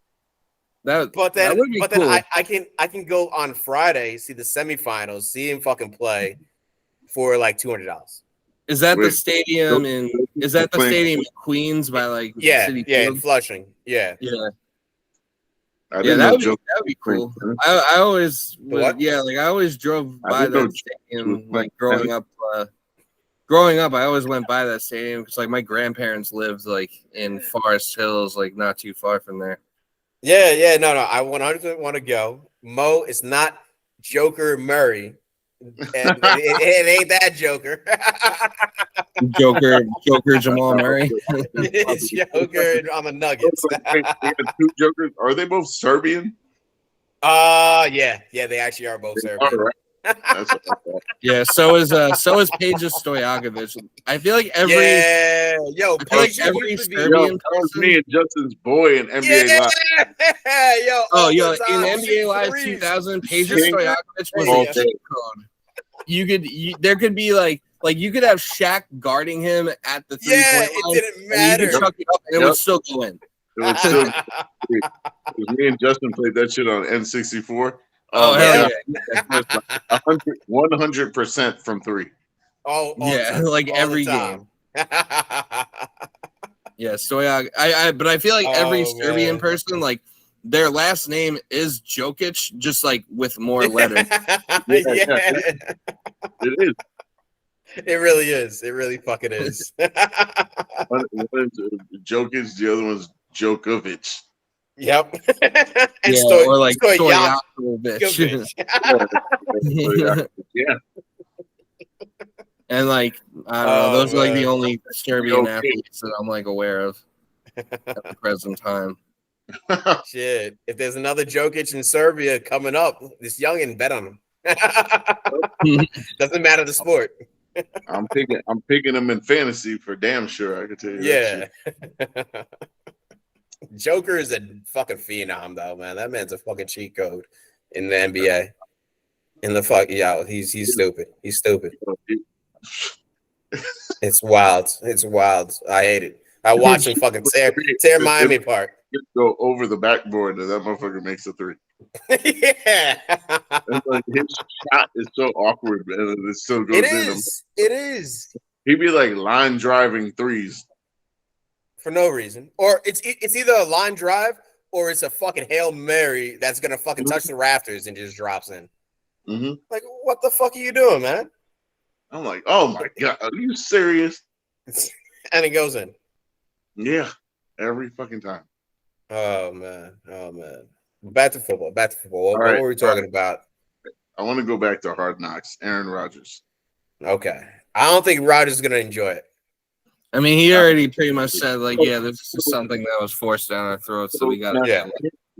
That would be cool. Then I can go on Friday, see the semifinals, see him fucking play for like $200. Is that the stadium in Queens by like City Field? In Flushing. Yeah. That would be cool. I always I always drove by that stadium like growing up. I always went by that stadium because like my grandparents lived like in Forest Hills, like not too far from there. Yeah, no. I 100% want to go. Mo, it's not Joker Murray. And it ain't that Joker. Joker Jamal Murray. It's Joker on the Nuggets. Two Jokers. Are they both Serbian? Yeah, they actually are both Serbian. All right. Yeah, so is Peja Stojakovic. I feel like every Serbian that was me and Justin's boy in NBA Live. In NBA Live 2000, Peja Stojakovic was a cheat code. There could be like you could have Shaq guarding him at the 3-point line. It didn't matter. You could chuck it up and it would still go in. It was me and Justin played that shit on N64. Oh, hell yeah. 100% from 3. Like every game. Yeah, Stoyak. But I feel like every Serbian person, like their last name is Jokic, just like with more letters. It is. It really is. It really fucking is. One is Jokic, the other one's Djokovic. Yep. And or like Stojakovic. Yeah. And like I don't know, those are like the only Serbian athletes that I'm like aware of at the present time. Shit. If there's another Jokic in Serbia coming up, this youngin' bet on him. Doesn't matter the sport. I'm picking him in fantasy for damn sure. I can tell you. Yeah. Joker is a fucking phenom, though, man. That man's a fucking cheat code in the NBA. In the fuck, he's stupid. He's stupid. It's wild. It's wild. I hate it. I watch him fucking tear Miami apart. Go over the backboard and that motherfucker makes a 3. Yeah. Like, his shot is so awkward, man. It still goes in. It is. He'd be like line driving threes. For no reason. Or it's either a line drive or it's a fucking Hail Mary that's going to fucking touch the rafters and just drops in. Mm-hmm. Like, what the fuck are you doing, man? I'm like, oh my God, are you serious? And it goes in. Yeah, every fucking time. Oh, man. Back to football. What Right, were we talking about? I want to go back to Hard Knocks. Aaron Rodgers. Okay. I don't think Rodgers is going to enjoy it. I mean, he already pretty much said, like, yeah, this is something that was forced down our throats, so we got to. Yeah.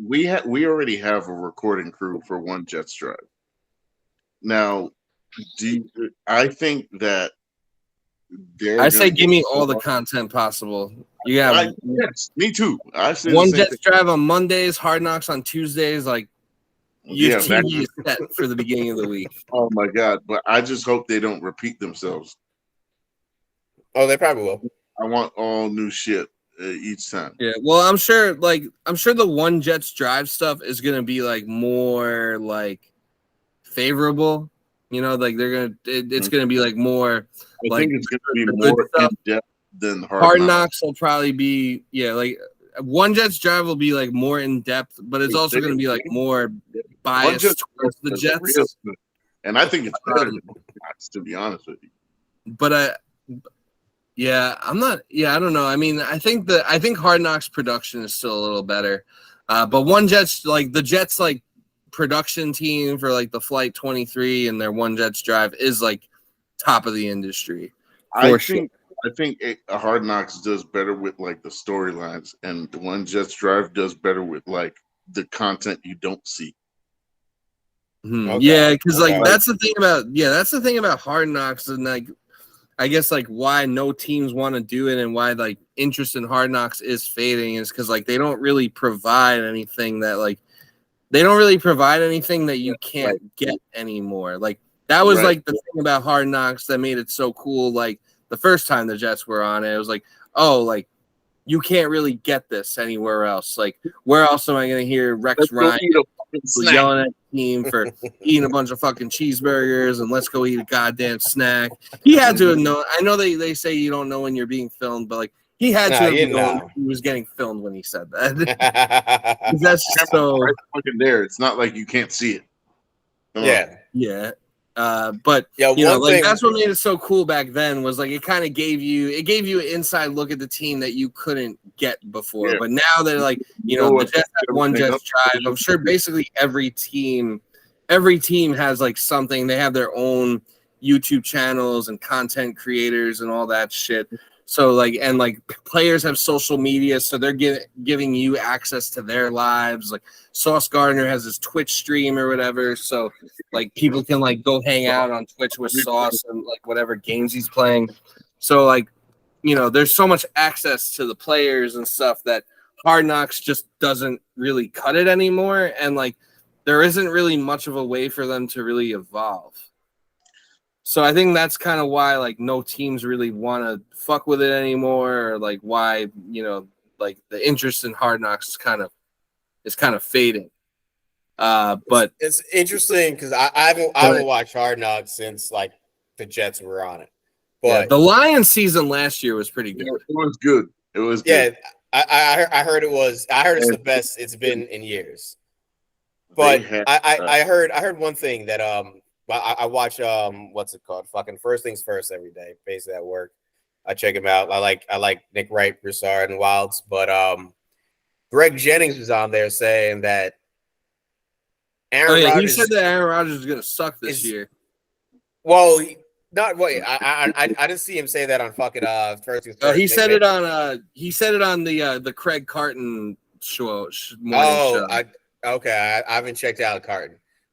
We already have a recording crew for One Jets Drive. Now, I think that I say give me all the content possible. You got yes, me too. I say One Jets Drive on Mondays, Hard Knocks on Tuesdays. Like, your TV is set for the beginning of the week. Oh my God! But I just hope they don't repeat themselves. Oh, they probably will. I want all new shit each time. Yeah, well, I'm sure the One Jets Drive stuff is gonna be like more like favorable. You know, like it's gonna be like more. I think it's gonna be more in depth than Hard Knocks will probably be like One Jets Drive will be like more in depth, but it's also gonna be like more biased towards the Jets. And I think it's better than Jets, to be honest with you. But I'm not. Yeah, I don't know. I mean, I think Hard Knocks production is still a little better. But One Jets, like the Jets, like production team for like the Flight 23 and their One Jets Drive is like top of the industry. I think a Hard Knocks does better with like the storylines, and the One Jets Drive does better with like the content you don't see. Okay. Yeah, because that's the thing about Hard Knocks, and like I guess like why no teams want to do it and why like interest in Hard Knocks is fading is because like they don't really provide anything that you can't get anymore. Like that was like the thing about Hard Knocks that made it so cool. Like the first time the Jets were on it was like, oh, like you can't really get this anywhere else. Like where else am I going to hear Rex Ryan yelling at the team for eating a bunch of fucking cheeseburgers and let's go eat a goddamn snack? He had to have known. I know they say you don't know when you're being filmed, but like he had to have known he was getting filmed when he said that. That's just so fucking there. It's not like you can't see it. Yeah. But you know, like that's what made it so cool back then was like it kind of gave you an inside look at the team that you couldn't get before. Yeah. But now they're like, you know, the Jets have One Jets Drive. I'm sure basically every team has like something. They have their own YouTube channels and content creators and all that shit. So like, and like players have social media, so they're giving you access to their lives. Like Sauce Gardner has his Twitch stream or whatever, so like people can like go hang out on Twitch with Sauce and like whatever games he's playing. So like, you know, there's so much access to the players and stuff that Hard Knocks just doesn't really cut it anymore, and like there isn't really much of a way for them to really evolve. So I think that's kind of why like no teams really want to fuck with it anymore, or like why, you know, like the interest in Hard Knocks is kind of fading. But it's interesting because I haven't watched Hard Knocks since like the Jets were on it. But yeah, the Lions season last year was pretty good. It was good. Yeah, I heard it was. I heard it's the best it's been in years. But I heard one thing that I watch what's it called? Fucking First Things First every day, basically at work. I check him out. I like Nick Wright, Broussard, and Wilds. But Greg Jennings was on there saying that Aaron Rodgers. He said that Aaron Rodgers is gonna suck this year. Well, I didn't see him say that on fucking First Things First. He said it on the Craig Carton show. I haven't checked out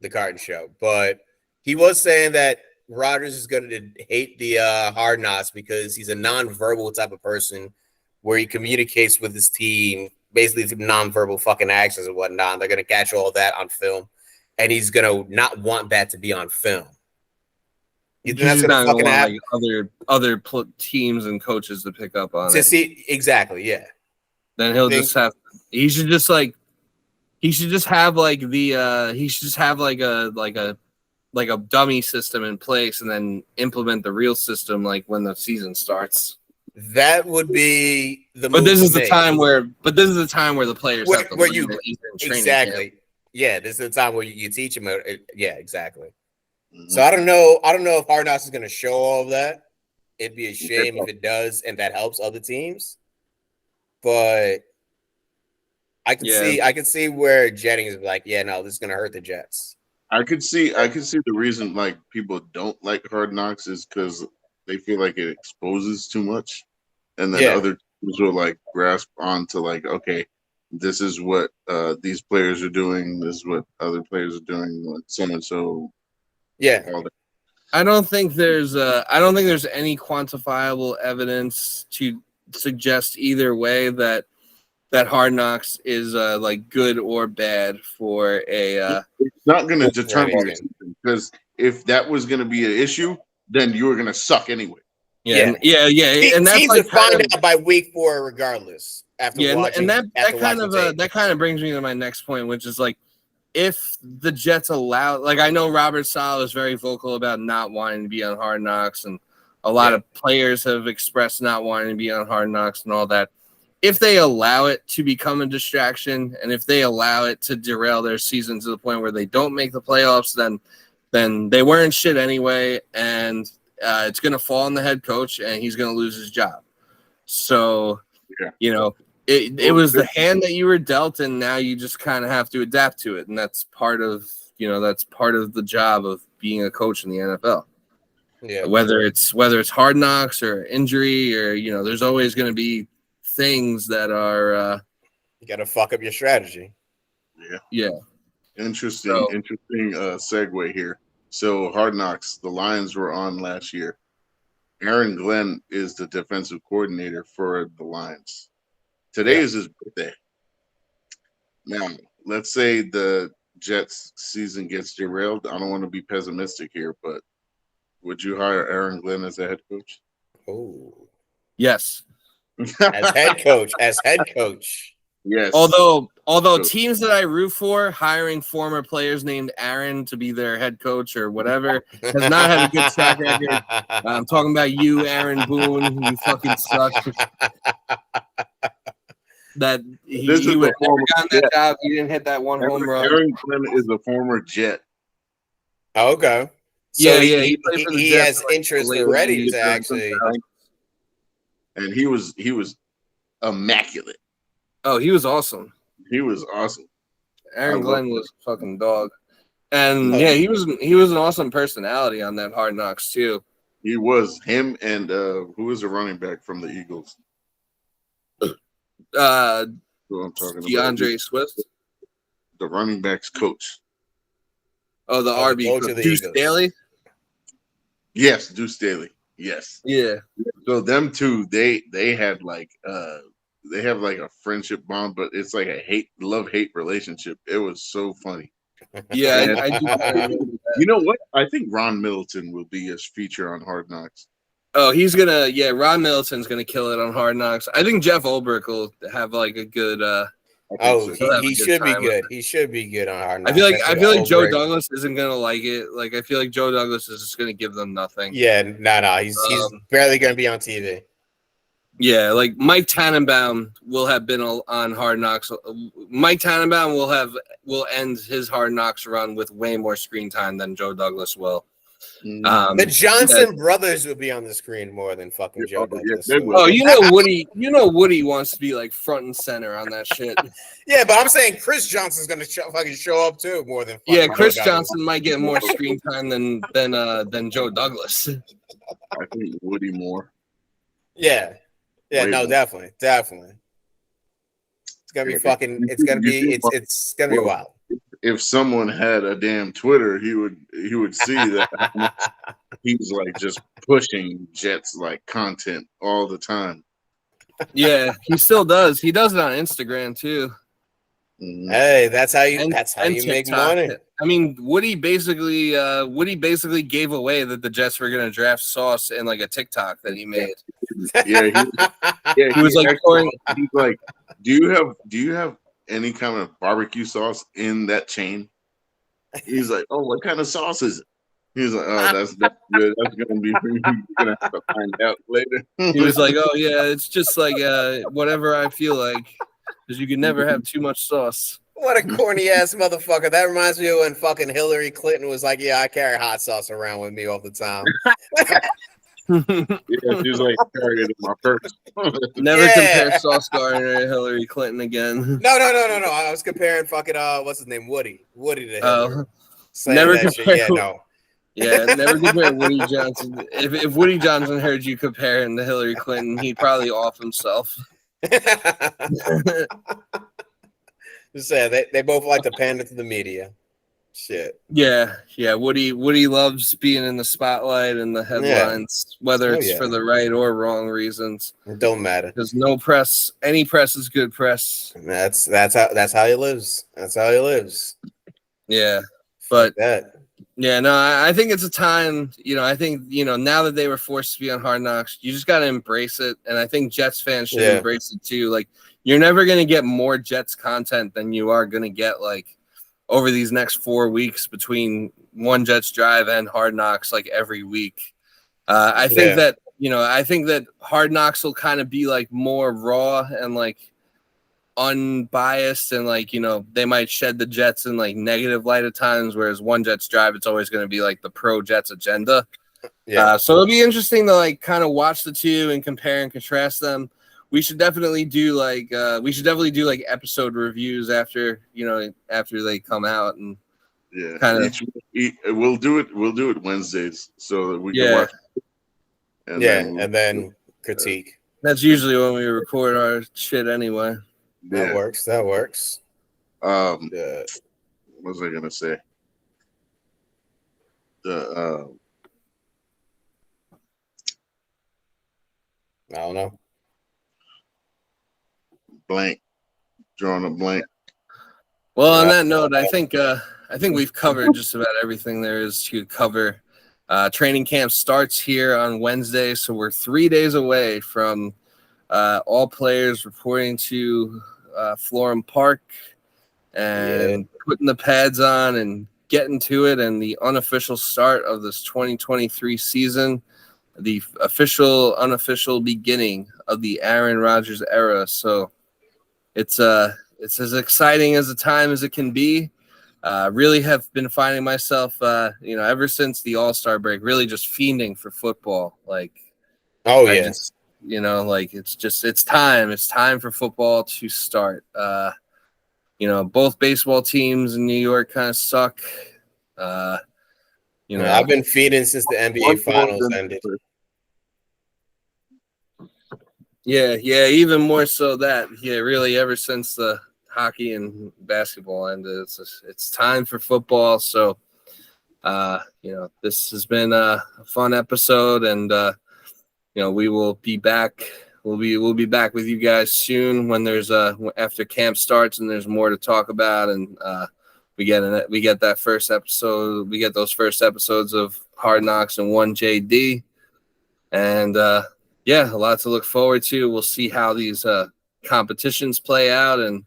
the Carton show, but he was saying that Rodgers is going to hate the Hard Knocks because he's a nonverbal type of person where he communicates with his team basically through nonverbal fucking actions and whatnot. They're going to catch all that on film, and he's going to not want that to be on film. You think that's going to fucking happen? Like other teams and coaches to pick up on to see exactly, yeah. Then he should just like He should just have like a dummy system in place, and then implement the real system like when the season starts. That would be the. But this is the time where the players have to where learn you that he's in training exactly. camp. Yeah, this is the time where you teach him. Yeah, exactly. Mhm. So I don't know if Hard Knocks is going to show all of that. It'd be a shame if it does, and that helps other teams. But I can see where Jennings is like, yeah, no, this is going to hurt the Jets. I could see the reason like people don't like Hard Knocks is because they feel like it exposes too much, and then other teams will like grasp onto like, okay, this is what these players are doing, this is what other players are doing, like so and so. Yeah, all that. I don't think there's any quantifiable evidence to suggest either way that Hard Knocks is like good or bad for a. It's not going to determine your season, because if that was going to be an issue, then you were going to suck anyway. Yeah. And that's teams like would find out by week 4 regardless. After watching, and that kind of brings me to my next point, which is like, if the Jets allow, like, I know Robert Saleh is very vocal about not wanting to be on Hard Knocks, and a lot of players have expressed not wanting to be on Hard Knocks and all that. If they allow it to become a distraction, and if they allow it to derail their season to the point where they don't make the playoffs, then they weren't shit anyway, and it's going to fall on the head coach, and he's going to lose his job. So, it was the hand that you were dealt, and now you just kind of have to adapt to it, and that's part of the job of being a coach in the NFL. Yeah. Whether it's Hard Knocks or injury, or there's always going to be things that are you got to fuck up your strategy. Yeah. Interesting segue here. So Hard Knocks, the Lions were on last year. Aaron Glenn is the defensive coordinator for the Lions. Today is his birthday. Now, let's say the Jets season gets derailed. I don't want to be pessimistic here, but would you hire Aaron Glenn as a head coach? Oh, yes. As head coach. Yes. Although teams that I root for, hiring former players named Aaron to be their head coach or whatever has not had a good track record. I'm talking about you, Aaron Boone. You fucking suck. That he would have never gotten that job. He didn't hit that one home run. Aaron Glenn is a former Jet. Oh, okay. So he has like, interest already to actually. And he was immaculate. Oh, he was awesome. He was awesome. Aaron Glenn was a fucking dog. And he was an awesome personality on that Hard Knocks too. He was him and who was the running back from the Eagles? DeAndre Swift. The running back's coach. Oh, the RB coach, Deuce Staley? Yes, Deuce Staley. Yes. Yeah. So them two, they have like a friendship bond, but it's like a love-hate relationship. It was so funny. Yeah, I do. You know what? I think Ron Middleton will be a feature on Hard Knocks. Oh, Ron Middleton's gonna kill it on Hard Knocks. I think Jeff Ulbrich will have like a good he should be good. He should be good on Hard Knocks. I feel like Joe Douglas isn't gonna like it. Like I feel like Joe Douglas is just gonna give them nothing. Yeah, no. He's barely gonna be on TV. Yeah, like Mike Tannenbaum will have been on Hard Knocks. Mike Tannenbaum will end his Hard Knocks run with way more screen time than Joe Douglas will. The Johnson brothers would be on the screen more than fucking Joe Douglas. Woody wants to be like front and center on that shit. Yeah, but I'm saying Chris Johnson's gonna fucking show up too more than. Chris Johnson might get more screen time than Joe Douglas. I think Woody more. Yeah, no, definitely. It's gonna be fucking. It's gonna be wild. If someone had a damn Twitter, he would see that he's like just pushing Jets like content all the time. Yeah, he still does. He does it on Instagram too. Hey, that's how you make money. I mean, Woody basically gave away that the Jets were gonna draft Sauce in like a TikTok that he made. He was like, he's like, do you have any kind of barbecue sauce in that chain. He's like, "Oh, what kind of sauce is it?" He's like, "Oh, that's good. That's gonna be you're gonna have to find out later." He was like, "Oh yeah, it's just like whatever I feel like, because you can never have too much sauce." What a corny ass motherfucker. That reminds me of when fucking Hillary Clinton was like, "Yeah, I carry hot sauce around with me all the time." Yeah, she was like, "Carry it in my purse." Never compare Sauce Gardner to Hillary Clinton again. No. I was comparing fucking what's his name, Woody to Hillary. Never that compare. shit. Yeah, no. Yeah, never compare Woody Johnson. If Woody Johnson heard you comparing to Hillary Clinton, he'd probably off himself. Just say they both like to pander to the media. Shit. Yeah. Woody loves being in the spotlight and the headlines, whether it's for the right or wrong reasons. It don't matter. There's no press. Any press is good press. That's how he lives. That's how he lives. Yeah, but that. Yeah, no, I think it's a time. I think now that they were forced to be on Hard Knocks, you just got to embrace it, and I think Jets fans should embrace it too. Like, you're never gonna get more Jets content than you are gonna get like over these next 4 weeks between One Jets Drive and Hard Knocks, like every week. I think that Hard Knocks will kind of be like more raw and like unbiased, and like they might shed the Jets in like negative light at times, whereas One Jets Drive, it's always going to be like the pro Jets agenda. So it'll be interesting to like kind of watch the two and compare and contrast them. We should definitely do like episode reviews after they come out, and kind of we'll do it Wednesdays so that we can watch and then critique. That's usually when we record our shit anyway. That works. What was I gonna say? I don't know. Drawing a blank. Well, on that note, I think we've covered just about everything there is to cover. Training camp starts here on Wednesday, so we're 3 days away from all players reporting to Florham Park and putting the pads on and getting to it, and the unofficial start of this 2023 season, the unofficial beginning of the Aaron Rodgers era. So it's as exciting as a time as it can be. Really have been finding myself, ever since the All-Star break, really just fiending for football. Like, it's time. It's time for football to start. Both baseball teams in New York kind of suck. I've been feeding since the NBA Finals ended. Yeah, even more so that. Yeah, really, ever since the hockey and basketball ended, it's time for football. So, this has been a fun episode, and we will be back. We'll be back with you guys soon when there's after camp starts and there's more to talk about, and we get that first episode. We get those first episodes of Hard Knocks and 1JD, and a lot to look forward to. We'll see how these competitions play out, and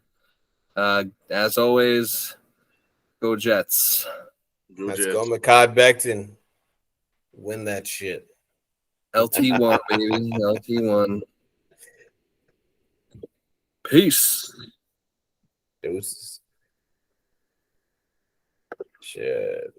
as always, go Jets. Let's go, Mekhi Becton. Win that shit. LT1, baby. LT1. Peace. Deuces. Shit.